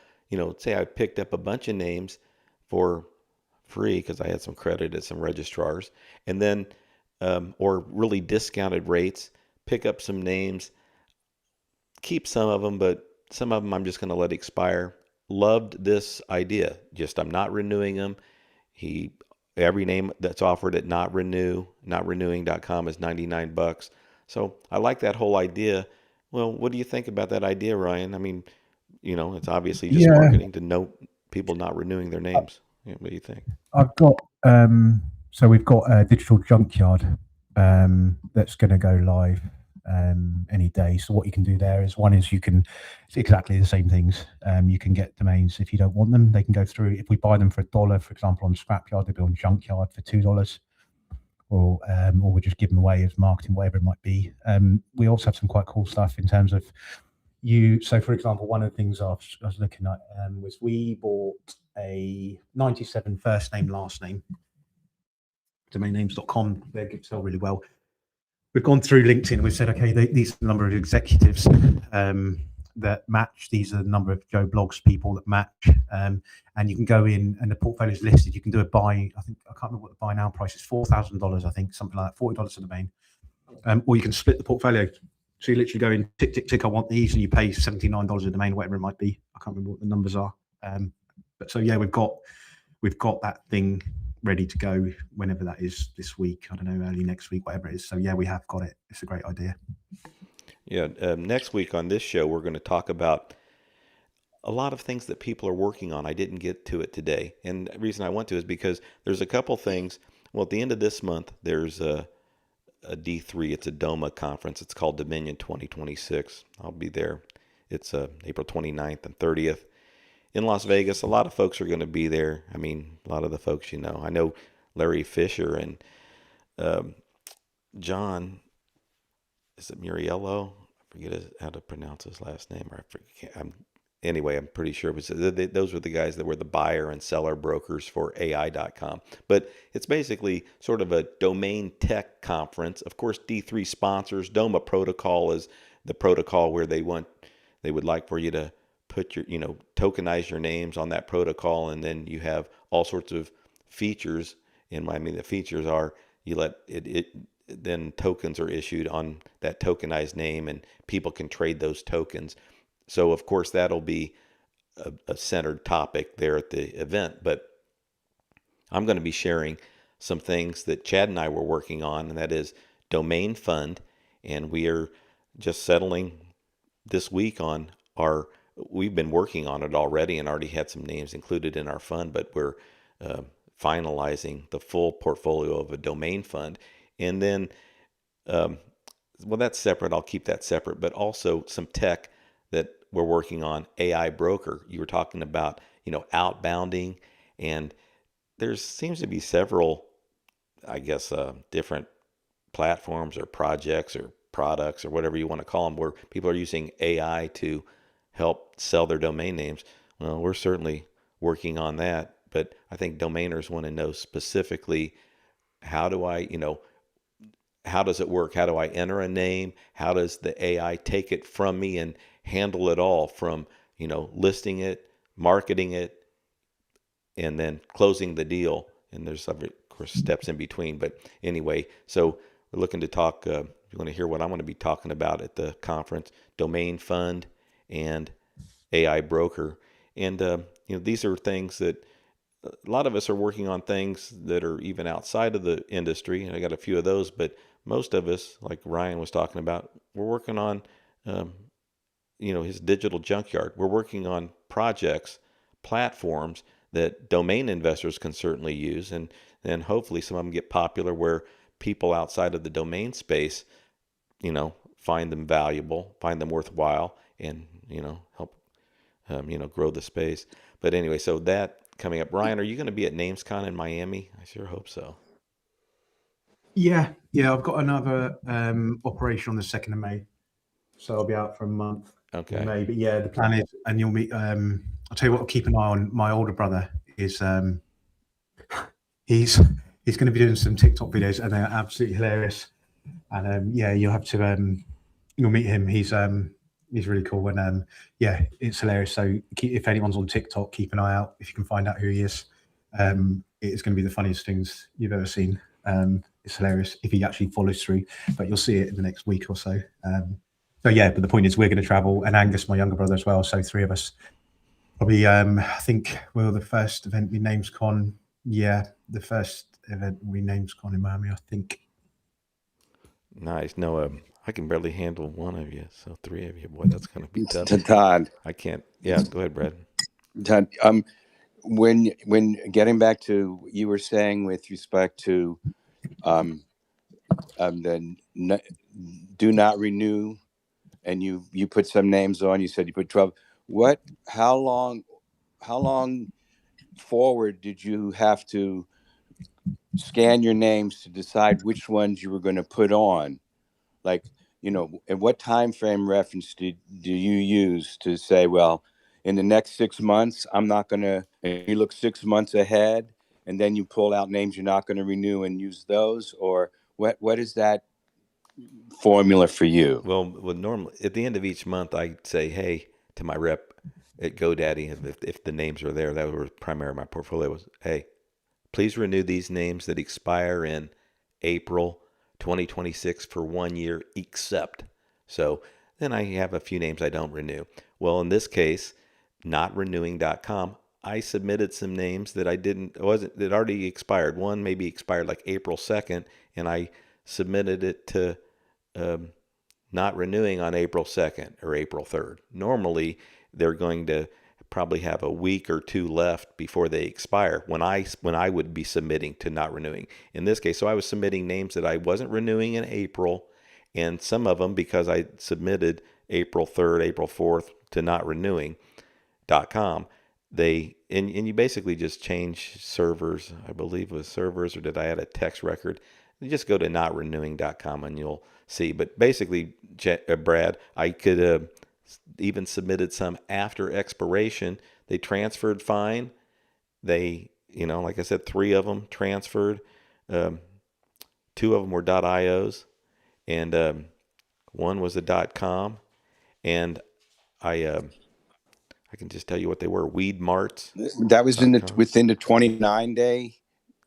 say I picked up a bunch of names for free because I had some credit at some registrars, and then or really discounted rates, pick up some names, keep some of them, but some of them I'm just going to let expire. Loved this idea. Just I'm not renewing them. Every name that's offered at notrenewing.com is $99. So I like that whole idea. Well, what do you think about that idea, Ryan? I mean, it's obviously just marketing to note people not renewing their names. What do you think? I've got so we've got a digital junkyard that's going to go live any day. So what you can do there is, one is it's exactly the same things. You can get domains if you don't want them. They can go through. If we buy them for $1, for example, on Scrapyard, they'll be on Junkyard for $2, or we just give them away as marketing, whatever it might be. We also have some quite cool stuff in terms of So, for example, one of the things I was looking at was we bought a 97 first name, last name, domainnames.com. They sell really well. We've gone through LinkedIn and we've said, okay, these are the number of executives that match. These are the number of Joe Blogs people that match. And you can go in and the portfolio is listed. You can do a buy. I can't remember what the buy now price is, $4,000, I think, something like that, $40 a domain. Or you can split the portfolio. So you literally go in, tick, tick, tick, I want these, and you pay $79 a domain, whatever it might be. I can't remember what the numbers are. But so, yeah, we've got that thing ready to go whenever that is this week. I don't know, early next week, whatever it is. So, yeah, we have got it. It's a great idea. Yeah. Next week on this show, we're going to talk about a lot of things that people are working on. I didn't get to it today. And the reason I want to is because there's a couple things. Well, at the end of this month, there's a D3. It's a DOMA conference. It's called Dominion 2026. I'll be there. It's April 29th and 30th in Las Vegas. A lot of folks are going to be there. I mean, a lot of the folks, I know Larry Fisher and John, is it Muriello? I forget how to pronounce his last name. Anyway, I'm pretty sure those were the guys that were the buyer and seller brokers for AI.com. But it's basically sort of a domain tech conference. Of course, D3 sponsors. DOMA protocol is the protocol where they would like for you to put your, tokenize your names on that protocol, and then you have all sorts of features. And the features are you let then tokens are issued on that tokenized name, and people can trade those tokens. So, of course, that'll be a centered topic there at the event. But I'm going to be sharing some things that Chad and I were working on, and that is Domain Fund. And we are just settling this week on we've been working on it already and already had some names included in our fund, but we're finalizing the full portfolio of a domain fund. And then, that's separate. I'll keep that separate, but also some tech that we're working on. AI broker. You were talking about, outbounding, and there seems to be several, I guess, different platforms or projects or products or whatever you want to call them, where people are using AI to help sell their domain names. Well, we're certainly working on that, but I think domainers want to know specifically, how do I how does it work? How do I enter a name? How does the AI take it from me and handle it all from, listing it, marketing it, and then closing the deal? And there's of course steps in between. But anyway, so we're looking to talk, if you want to hear what I'm going to be talking about at the conference, domain fund and AI broker. And, these are things that a lot of us are working on, things that are even outside of the industry. And I got a few of those, but most of us, like Ryan was talking about, we're working on, his digital junkyard. We're working on projects, platforms that domain investors can certainly use. And then hopefully some of them get popular where people outside of the domain space, find them valuable, find them worthwhile, and, help, grow the space. But anyway, so that coming up. Ryan, are you going to be at NamesCon in Miami? I sure hope so. Yeah. I've got another operation on the 2nd of May, so I'll be out for a month. Okay. In May. But yeah, the plan is, and you'll meet. I'll tell you what. I'll keep an eye on. My older brother is. He's going to be doing some TikTok videos, and they're absolutely hilarious. And you'll have to. You'll meet him. He's really cool, and it's hilarious. So if anyone's on TikTok, keep an eye out. If you can find out who he is, it's going to be the funniest things you've ever seen. It's hilarious if he actually follows through, but you'll see it in the next week or so. But the point is we're going to travel, and Angus, my younger brother, as well. So 3 of us. Probably, I think the first event we NamesCon. Yeah, the first event we NamesCon in Miami, I think. Nice. No, I can barely handle one of you, so 3 of you. Boy, that's going to be tough. To Todd. I can't. Yeah, go ahead, Brad. Todd, when getting back to you were saying with respect to the do not renew, and you put some names on. You said you put 12. How long forward did you have to scan your names to decide which ones you were going to put on? Like, and what time frame reference do you use to say, well, in the next 6 months, I'm not going to, and you look 6 months ahead, and then you pull out names you're not going to renew and use those? Or what is that formula for you? Well, normally at the end of each month, I say, hey, to my rep at GoDaddy, if the names are there, that was primarily my portfolio, was, hey, please renew these names that expire in April 2026 for 1 year, except. So then I have a few names I don't renew. Well, in this case, notrenewing.com, I submitted some names that that already expired. One maybe expired like April 2nd, and I submitted it to not renewing on April 2nd or April 3rd. Normally, they're going to probably have a week or 2 left before they expire when I would be submitting to not renewing. In this case, so I was submitting names that I wasn't renewing in April, and some of them, because I submitted April 3rd, April 4th to not renewing.com, and you basically just change servers. I believe it was servers, or did I add a text record? You just go to notrenewing.com and you'll see. But basically, Brad, I could even submitted some after expiration. They transferred fine. They, like I said, 3 of them transferred. 2 of them were .ios, and 1 was a .com. And I can just tell you what they were. Weed Marts. That was within the 29-day.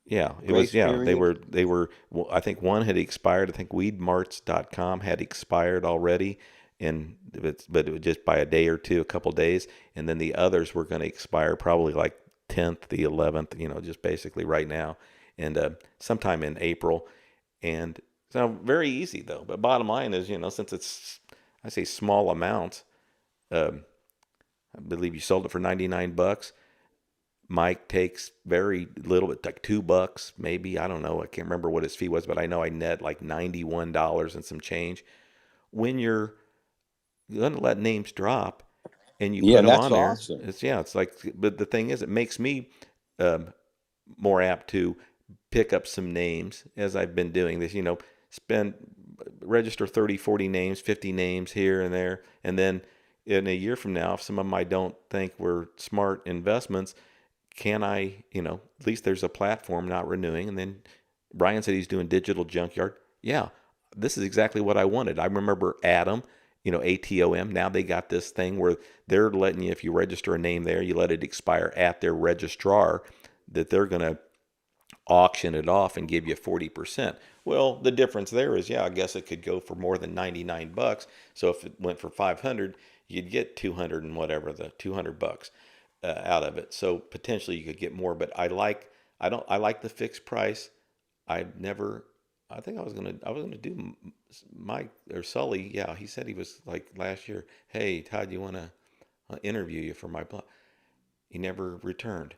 Yeah, it was. Yeah, period. They were. Well, I think 1 had expired. I think weedmarts.com had expired already, but it was just by a day or 2, a couple days, and then the others were going to expire probably like 10th, the 11th. Just basically right now, and sometime in April. And so very easy though. But bottom line is, since it's, I say small amounts, I believe you sold it for $99. Mike takes very little, like $2 maybe. I don't know. I can't remember what his fee was, but I know I net like $91 and some change. When you're going to let names drop and you put them on there, awesome. It's like, but the thing is, it makes me more apt to pick up some names as I've been doing this, register 30, 40 names, 50 names here and there. And then in a year from now, if some of them I don't think were smart investments, can I, at least there's a platform not renewing. And then Brian said he's doing digital junkyard. Yeah, this is exactly what I wanted. I remember Atom, ATOM. Now they got this thing where they're letting you, if you register a name there, you let it expire at their registrar, that they're going to auction it off and give you 40%. Well, the difference there is, I guess it could go for more than $99. So if it went for 500, you'd get 200 and whatever, the $200 out of it. So potentially you could get more, but I like the fixed price. I think I was gonna do Mike or Sully. Yeah, he said he was like last year. Hey, Todd, you want to interview you for my blog? He never returned.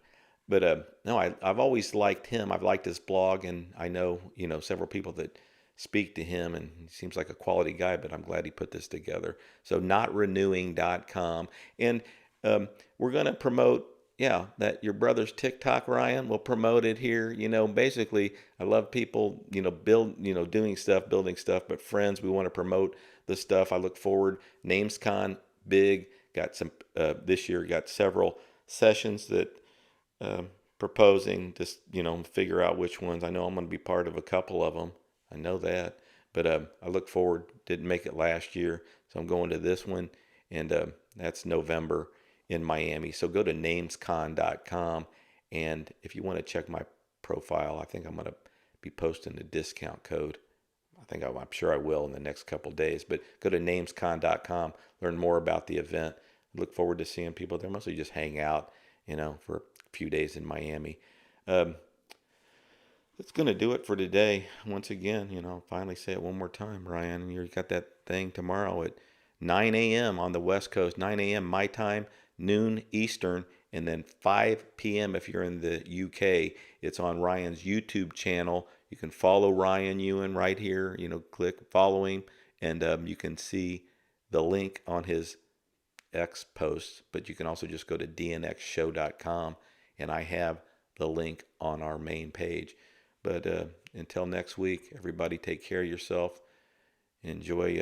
But no, I've always liked him. I've liked his blog, and I know several people that speak to him, and he seems like a quality guy. But I'm glad he put this together. So notrenewing.com, and we're gonna promote. Yeah, that your brother's TikTok, Ryan. We'll promote it here. Basically, I love people, doing stuff, building stuff, but friends, we want to promote the stuff. I look forward. NamesCon, big. Got some, this year, got several sessions that proposing to, figure out which ones. I know I'm going to be part of a couple of them. I know that. But I look forward. Didn't make it last year, so I'm going to this one. And that's November in Miami. So go to namescon.com, and if you want to check my profile, I think I'm going to be posting the discount code. I'm sure I will in the next couple of days. But go to namescon.com, learn more about the event. Look forward to seeing people there. Mostly just hang out, for a few days in Miami. That's going to do it for today. Once again, I'll finally say it one more time, Ryan. You got that thing tomorrow at 9 a.m. on the West Coast, 9 a.m. my time, noon Eastern, and then 5 p.m. if you're in the UK. It's on Ryan's YouTube channel. You can follow Ryan Ewan right here. Click follow him, and you can see the link on his X posts. But you can also just go to dnxshow.com, and I have the link on our main page. But until next week, everybody take care of yourself. Enjoy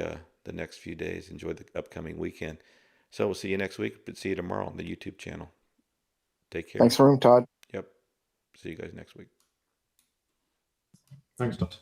the next few days. Enjoy the upcoming weekend. So we'll see you next week, but see you tomorrow on the YouTube channel. Take care. Thanks for room, Todd. Yep. See you guys next week. Thanks, Todd.